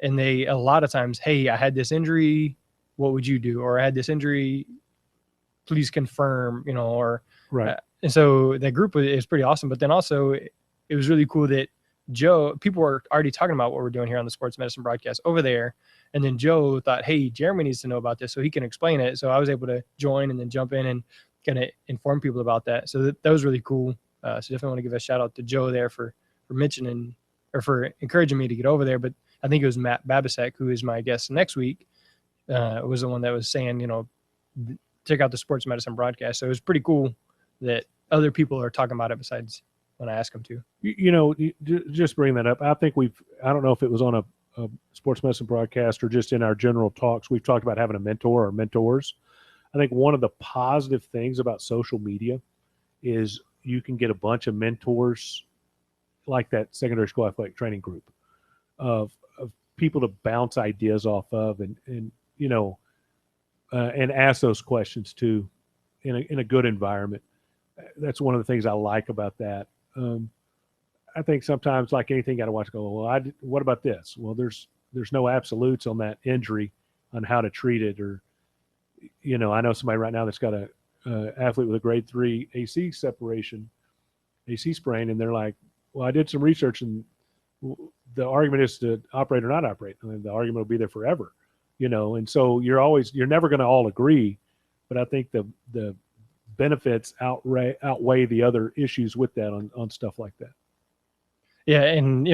and they a lot of times, hey, I had this injury, what would you do? Or I had this injury, please confirm, or Right. and so that group is pretty awesome. But then also it was really cool that people were already talking about what we're doing here on the sports medicine broadcast over there. And then Joe thought, hey, Jeremy needs to know about this so he can explain it. So I was able to join and then jump in and kind of inform people about that. So that was really cool. So definitely want to give a shout out to Joe there for mentioning or for encouraging me to get over there. But I think it was Matt Babasek, who is my guest next week, was the one that was saying, check out the sports medicine broadcast. So it was pretty cool that other people are talking about it besides when I ask them to. Just bring that up. I think I don't know if it was on a sports medicine broadcast or just in our general talks, we've talked about having a mentor or mentors. I think one of the positive things about social media is you can get a bunch of mentors like that secondary school athletic training group of people to bounce ideas off of and ask those questions to in a good environment. That's one of the things I like about that. I think sometimes, like anything, got to watch. Go, well, what about this? Well, there's no absolutes on that injury, on how to treat it, or I know somebody right now that's got a athlete with a grade 3 AC sprain, and they're like, well, I did some research, and the argument is to operate or not operate. I mean, the argument will be there forever, and so you're never going to all agree, but I think the benefits outweigh the other issues with that on stuff like that. Yeah. And,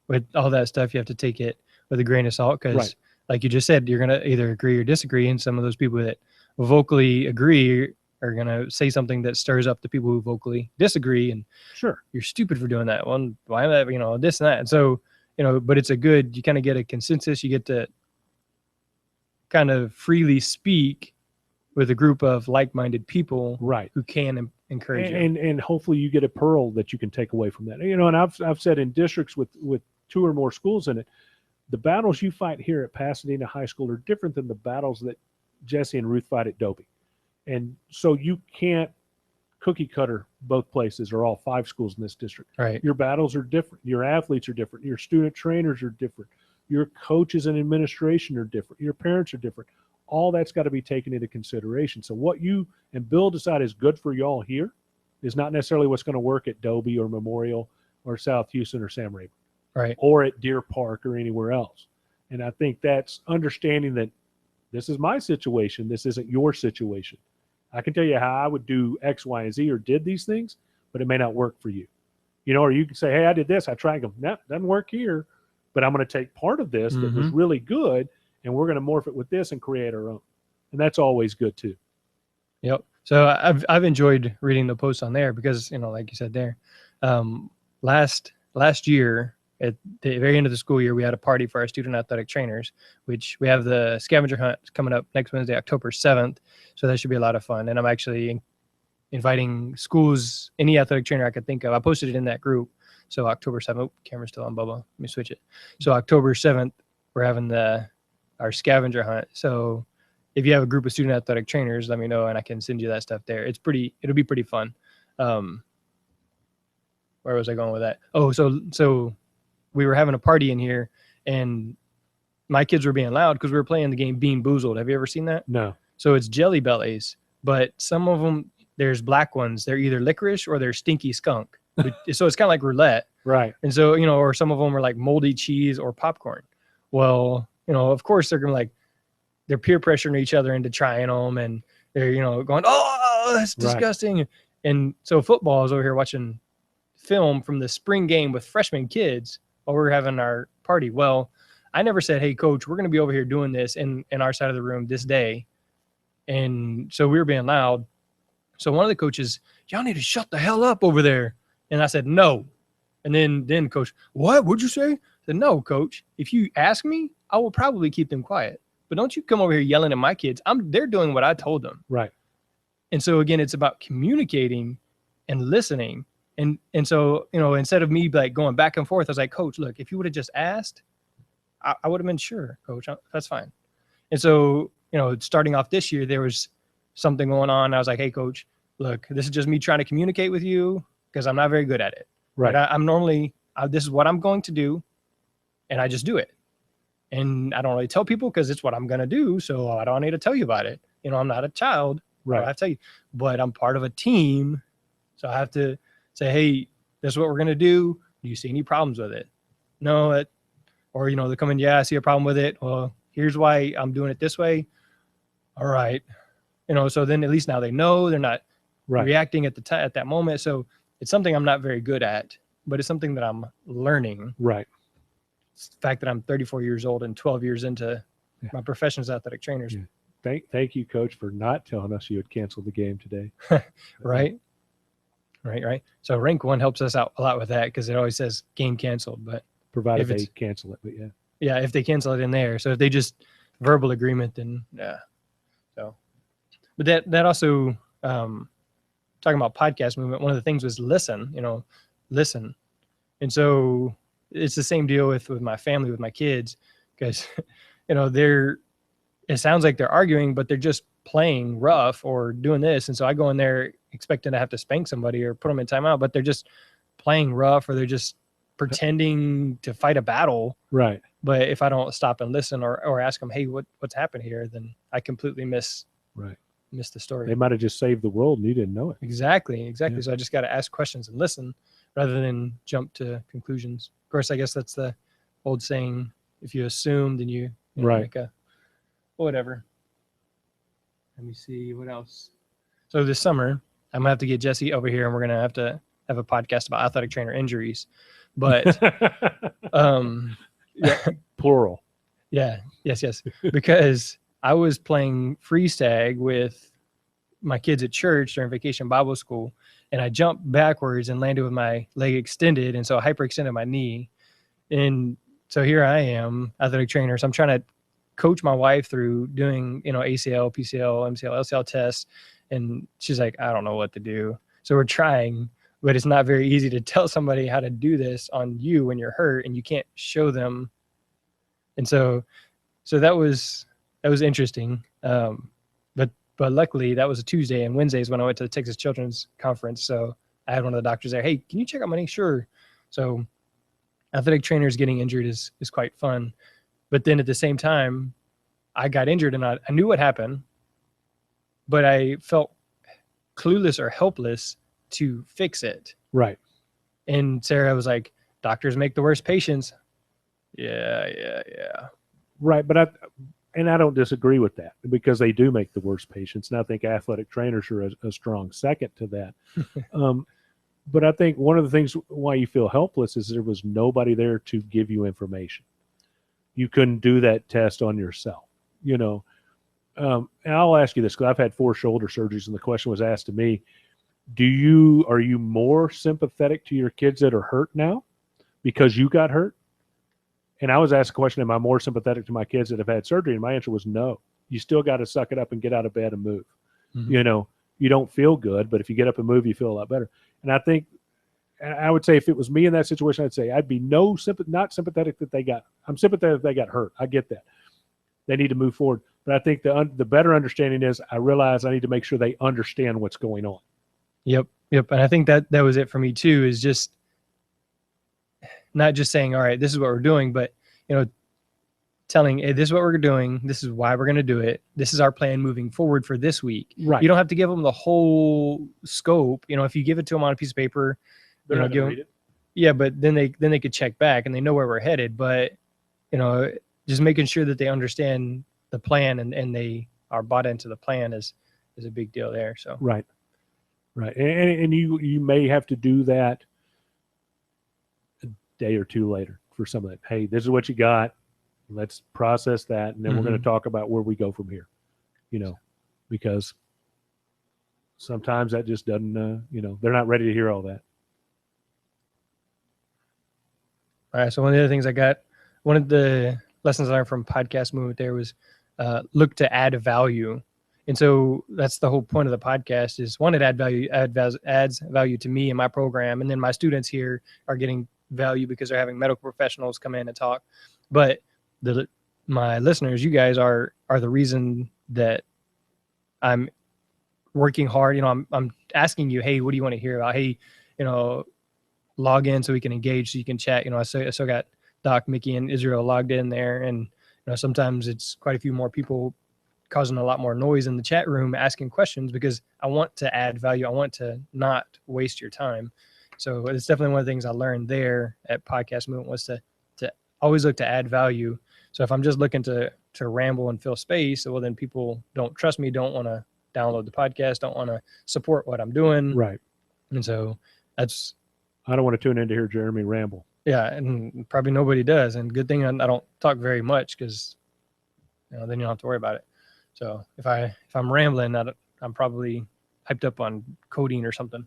with all that stuff, you have to take it with a grain of salt because, Right. like you just said, you're going to either agree or disagree. And some of those people that vocally agree are going to say something that stirs up the people who vocally disagree. And Sure. you're stupid for doing that one. Why am I, this and that. And so, but it's you kind of get a consensus. You get to kind of freely speak with a group of like-minded people Right. who can encourage you. And hopefully you get a pearl that you can take away from that. And I've said in districts with 2 or more schools in it, the battles you fight here at Pasadena High School are different than the battles that Jesse and Ruth fight at Dobie. And so you can't cookie cutter both places or all 5 schools in this district. Right. Your battles are different. Your athletes are different. Your student trainers are different. Your coaches and administration are different. Your parents are different. All that's got to be taken into consideration. So what you and Bill decide is good for y'all here is not necessarily what's going to work at Dobie or Memorial or South Houston or Sam Rayburn Right. or at Deer Park or anywhere else. And I think that's understanding that this is my situation. This isn't your situation. I can tell you how I would do X, Y, and Z or did these things, but it may not work for you. Or you can say, hey, I did this. I tried them. No, doesn't work here, but I'm going to take part of this that was really good and we're going to morph it with this and create our own. And that's always good too. Yep. So I've enjoyed reading the posts on there because, like you said there, last year at the very end of the school year, we had a party for our student athletic trainers, which we have the scavenger hunt coming up next Wednesday, October 7th. So that should be a lot of fun. And I'm actually inviting schools, any athletic trainer I could think of. I posted it in that group. So October 7th, camera's still on, Bubba. Let me switch it. So October 7th, we're having our scavenger hunt. So if you have a group of student athletic trainers, let me know and I can send you that stuff there. It'll be pretty fun. Where was I going with that? Oh, so we were having a party in here and my kids were being loud because we were playing the game Bean Boozled. Have you ever seen that? No. So it's Jelly Bellies, but some of them, there's black ones. They're either licorice or they're stinky skunk. So it's kind of like roulette. Right. And so, or some of them are like moldy cheese or popcorn. Well, of course they're peer pressuring each other into trying them and they're, going, oh, that's disgusting. Right. And so football is over here watching film from the spring game with freshman kids while we're having our party. Well, I never said, hey, coach, we're going to be over here doing this in our side of the room this day. And so we were being loud. So one of the coaches, y'all need to shut the hell up over there. And I said, no. And then coach, what? What'd you say? I said, no, coach. If you ask me, I will probably keep them quiet. But don't you come over here yelling at my kids. They're doing what I told them. Right. And so again, it's about communicating and listening. And so, instead of me like going back and forth, I was like, coach, look, if you would have just asked, I would have been sure, coach, that's fine. And so, starting off this year, there was something going on. I was like, hey, coach, look, this is just me trying to communicate with you because I'm not very good at it. Right. I'm normally, this is what I'm going to do. And I just do it. And I don't really tell people because it's what I'm going to do. So I don't need to tell you about it. I'm not a child. Right. I have to tell you, but I'm part of a team. So I have to say, hey, this is what we're going to do. Do you see any problems with it? No. Or, they come in, yeah, I see a problem with it. Well, here's why I'm doing it this way. All right. So then at least now they know they're not reacting at that moment. So it's something I'm not very good at, but it's something that I'm learning. Right. It's the fact that I'm 34 years old and 12 years into my profession as athletic trainers. Yeah. Thank you, coach, for not telling us you had canceled the game today. Right. So rank 1 helps us out a lot with that because it always says game canceled, but provided they cancel it, but yeah, if they cancel it in there. So if they just verbal agreement, then yeah. So, but that also talking about podcast movement, one of the things was listen. And so it's the same deal with my family, with my kids, because it sounds like they're arguing, but they're just playing rough or doing this. And so I go in there expecting to have to spank somebody or put them in timeout, but they're just playing rough or they're just pretending to fight a battle. Right. But if I don't stop and listen or ask them, hey, what's happened here, then I completely miss the story. They might have just saved the world and you didn't know it. Exactly. Yeah. So I just got to ask questions and listen rather than jump to conclusions. Of course, I guess that's the old saying, if you assume, then you make a whatever. Let me see what else. So this summer, I'm gonna have to get Jesse over here and we're gonna have to have a podcast about athletic trainer injuries. But plural. Yeah. Yes. Because I was playing freeze tag with my kids at church during vacation Bible school, and I jumped backwards and landed with my leg extended, and so I hyperextended my knee. And so here I am, athletic trainer. So I'm trying to coach my wife through doing, ACL, PCL, MCL, LCL tests. And she's like, I don't know what to do. So we're trying, but it's not very easy to tell somebody how to do this on you when you're hurt and you can't show them. And so that was interesting. But luckily that was a Tuesday, and Wednesdays when I went to the Texas Children's Conference. So I had one of the doctors there. Hey, can you check out my knee? Sure. So athletic trainers getting injured is quite fun. But then at the same time, I got injured and I knew what happened, but I felt clueless or helpless to fix it. Right. And Sarah was like, doctors make the worst patients. Yeah. Right. But I don't disagree with that, because they do make the worst patients. And I think athletic trainers are a strong second to that. But I think one of the things why you feel helpless is there was nobody there to give you information. You couldn't do that test on yourself, and I'll ask you this, because I've had 4 shoulder surgeries, and the question was asked to me, are you more sympathetic to your kids that are hurt now because you got hurt? And I was asked a question, am I more sympathetic to my kids that have had surgery? And my answer was no. You still got to suck it up and get out of bed and move. Mm-hmm. You don't feel good, but if you get up and move, you feel a lot better. And I think and I would say if it was me in that situation, I'd say I'd be not sympathetic that they got. I'm sympathetic they got hurt. I get that. They need to move forward. But I think the better understanding is I realize I need to make sure they understand what's going on. Yep. And I think that was it for me too, is just not just saying, all right, this is what we're doing, but, telling, hey, this is what we're doing. This is why we're going to do it. This is our plan moving forward for this week. Right. You don't have to give them the whole scope. If you give it to them on a piece of paper, They're not give gonna them, read it. yeah, but then they could check back and they know where we're headed. But, just making sure that they understand the plan and they are bought into the plan is a big deal there. So, Right. And you may have to do that a day or two later for some of that. Hey, this is what you got. Let's process that. And then we're going to talk about where we go from here, because sometimes that just doesn't, they're not ready to hear all that. all right. So one of the other things one of the lessons I learned from Podcast Movement there was look to add value. And so that's the whole point of the podcast is one, it adds value to me and my program. And then my students here are getting value because they're having medical professionals come in and talk. But my listeners, you guys are the reason that I'm working hard. I'm asking you, hey, what do you want to hear about? Hey, log in so we can engage, so you can chat. I still got Doc, Mickey, and Israel logged in there. And, sometimes it's quite a few more people causing a lot more noise in the chat room, asking questions because I want to add value. I want to not waste your time. So it's definitely one of the things I learned there at Podcast Movement was to always look to add value. So if I'm just looking to ramble and fill space, well, then people don't trust me, don't want to download the podcast, don't want to support what I'm doing. Right. And so I don't want to tune in to hear Jeremy ramble. Yeah. And probably nobody does. And good thing I don't talk very much because, then you don't have to worry about it. So if I'm rambling, I'm probably hyped up on codeine or something.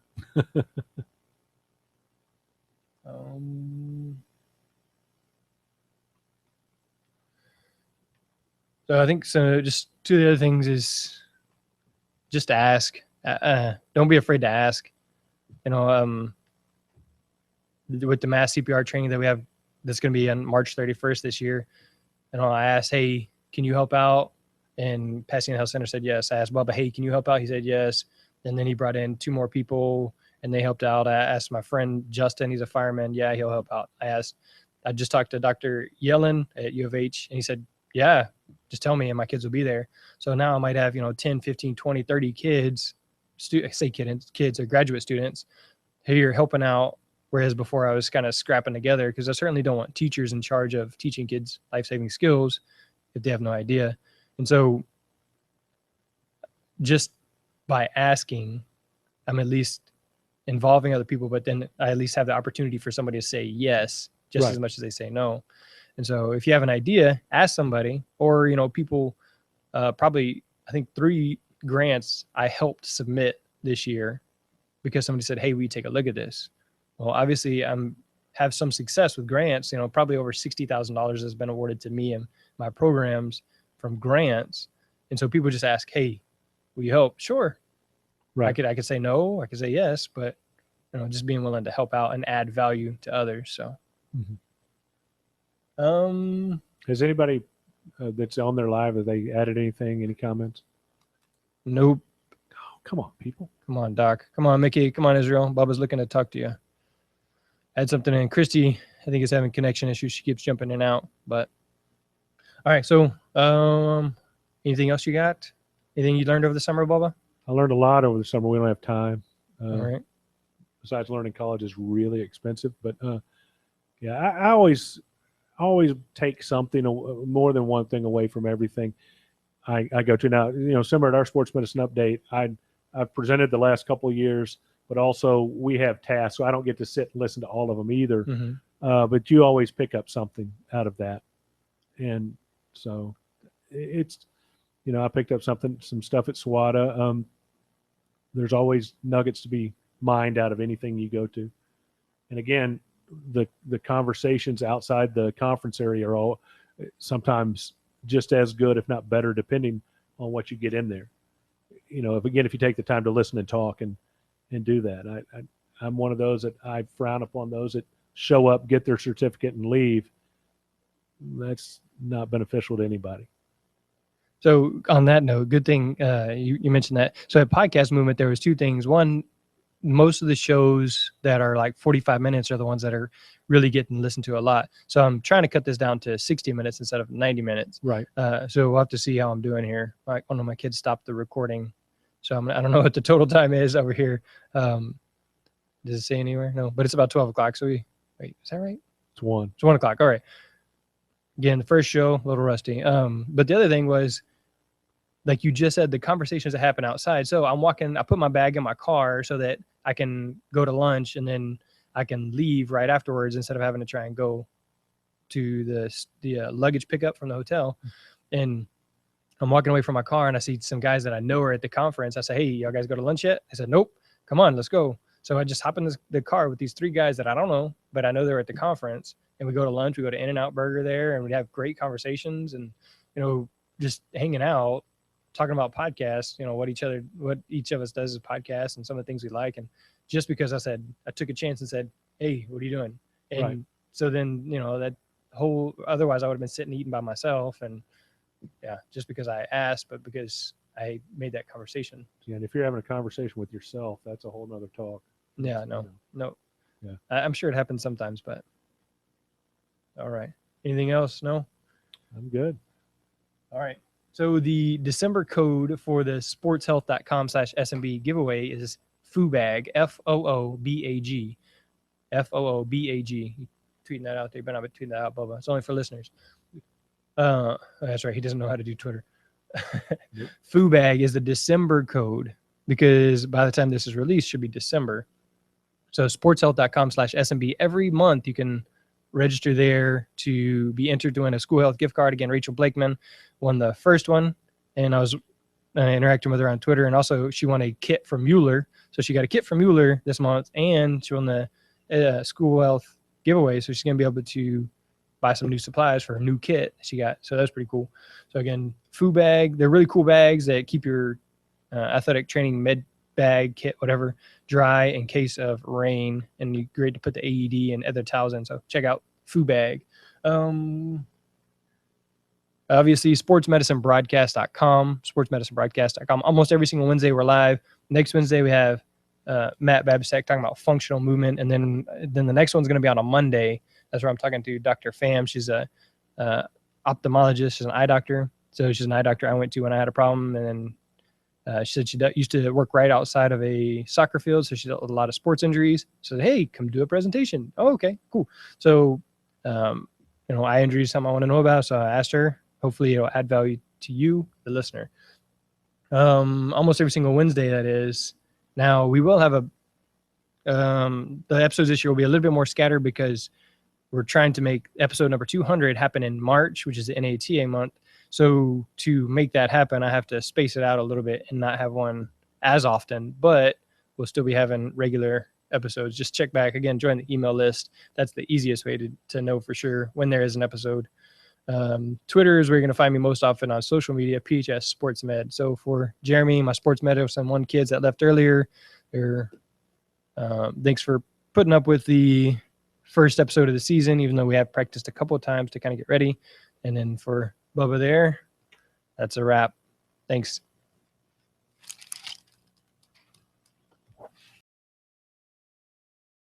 So I think just two of the other things is just ask. Don't be afraid to ask. With the mass CPR training that we have, that's going to be on March 31st this year. I asked, hey, can you help out? And Pasadena Health Center said yes. I asked Bubba, hey, can you help out? He said yes. And then he brought in 2 more people and they helped out. I asked my friend Justin, he's a fireman. Yeah, he'll help out. I just talked to Dr. Yellen at U of H and he said, yeah, just tell me and my kids will be there. So now I might have, 10, 15, 20, 30 kids, kids or graduate students here helping out. Whereas before I was kind of scrapping together because I certainly don't want teachers in charge of teaching kids life-saving skills if they have no idea. And so just by asking, I'm at least involving other people, but then I at least have the opportunity for somebody to say yes, just as much as they say no. And so if you have an idea, ask somebody or, people probably, I think 3 grants I helped submit this year because somebody said, hey, we take a look at this. Well, obviously have some success with grants, probably over $60,000 has been awarded to me and my programs from grants. And so people just ask, hey, will you help? Sure. Right. I could say no, I could say yes, but just being willing to help out and add value to others. So, has anybody that's on their live, have they added anything, any comments? Nope. Oh, come on, people. Come on, Doc. Come on, Mickey. Come on, Israel. Bubba's looking to talk to you. Add something in. Christy, I think, is having connection issues. She keeps jumping in and out, but all right. So, anything else you got? Anything you learned over the summer, Bubba? I learned a lot over the summer. We don't have time. All right. Besides learning college is really expensive, but yeah, I always take something, more than one thing away from everything I go to. Now, similar to our sports medicine update, I've presented the last couple of years, but also we have tasks, so I don't get to sit and listen to all of them either. But you always pick up something out of that. And so it's, I picked up some stuff at SWATA. There's always nuggets to be mined out of anything you go to. And again, the conversations outside the conference area are all sometimes just as good, if not better, depending on what you get in there. If you take the time to listen and talk and do that, I'm one of those that I frown upon those that show up, get their certificate, and leave. That's not beneficial to anybody. So on that note, good thing you mentioned that. So at Podcast Movement, there was two things. One, most of the shows that are like 45 minutes are the ones that are really getting listened to a lot. So I'm trying to cut this down to 60 minutes instead of 90 minutes. Right. So we'll have to see how I'm doing here. Like one of my kids stopped the recording. So I don't know what the total time is over here. Does it say anywhere? No, but it's about 12 o'clock. So wait, is that right? It's 1. It's 1 o'clock. All right. Again, the first show, a little rusty. But the other thing was, like you just said, the conversations that happen outside. So I put my bag in my car so that I can go to lunch and then I can leave right afterwards instead of having to try and go to the luggage pickup from the hotel. And I'm walking away from my car and I see some guys that I know are at the conference. I say, hey, y'all guys go to lunch yet? I said, nope, come on, let's go. So I just hop in the car with these 3 guys that I don't know, but I know they're at the conference, and we go to lunch. We go to In-N-Out Burger there, and we have great conversations and, just hanging out, talking about podcasts, what each of us does is podcasts and some of the things we like. And just because I took a chance and said, hey, what are you doing? And Right. so then, otherwise I would have been sitting eating by myself. And yeah, just because I asked, but because I made that conversation. Yeah, and if you're having a conversation with yourself, that's a whole nother talk. Yeah, no. Yeah. I'm sure it happens sometimes, but all right. Anything else? No? I'm good. All right. So the December code for the sportshealth.com/SMB giveaway is FOOBAG, FOOBAG, FOOBAG. You tweeting that out there. You better not be tweeting that out, Bubba. It's only for listeners. That's right. He doesn't know how to do Twitter. Yep. FOOBAG is the December code because by the time this is released, should be December. So sportshealth.com/SMB. Every month you can register there to be entered to win a school health gift card. Again, Rachel Blakeman won the first one, and I was interacting with her on Twitter, and also she won a kit from Mueller. So she got a kit from Mueller this month, and she won the school health giveaway. So she's going to be able to buy some new supplies for her new kit she got. So that's pretty cool. So again, FOOBAG, they're really cool bags that keep your athletic training med bag, kit, whatever, dry in case of rain, and you're great to put the AED and other towels in. So check out FOOBAG. Obviously, sportsmedicinebroadcast.com, sportsmedicinebroadcast.com. Almost every single Wednesday we're live. Next Wednesday we have Matt Babsek talking about functional movement, and then the next one's going to be on a Monday. That's where I'm talking to Dr. Pham. She's a ophthalmologist. She's an eye doctor. So she's an eye doctor I went to when I had a problem, and then she said she used to work right outside of a soccer field, so she dealt with a lot of sports injuries. So, hey, come do a presentation. Oh, okay, cool. So, eye injury is something I want to know about, so I asked her. Hopefully, it'll add value to you, the listener. Almost every single Wednesday, that is. Now, we will have the episodes this year will be a little bit more scattered because we're trying to make episode number 200 happen in March, which is the NATA month. So to make that happen, I have to space it out a little bit and not have one as often, but we'll still be having regular episodes. Just check back again, join the email list. That's the easiest way to know for sure when there is an episode. Twitter is where you're going to find me most often on social media, PHS Sports Med. So for Jeremy, my Sports Medicine 1 kids that left earlier, thanks for putting up with the first episode of the season, even though we have practiced a couple of times to kind of get ready. And then for Bubba there, that's a wrap. Thanks.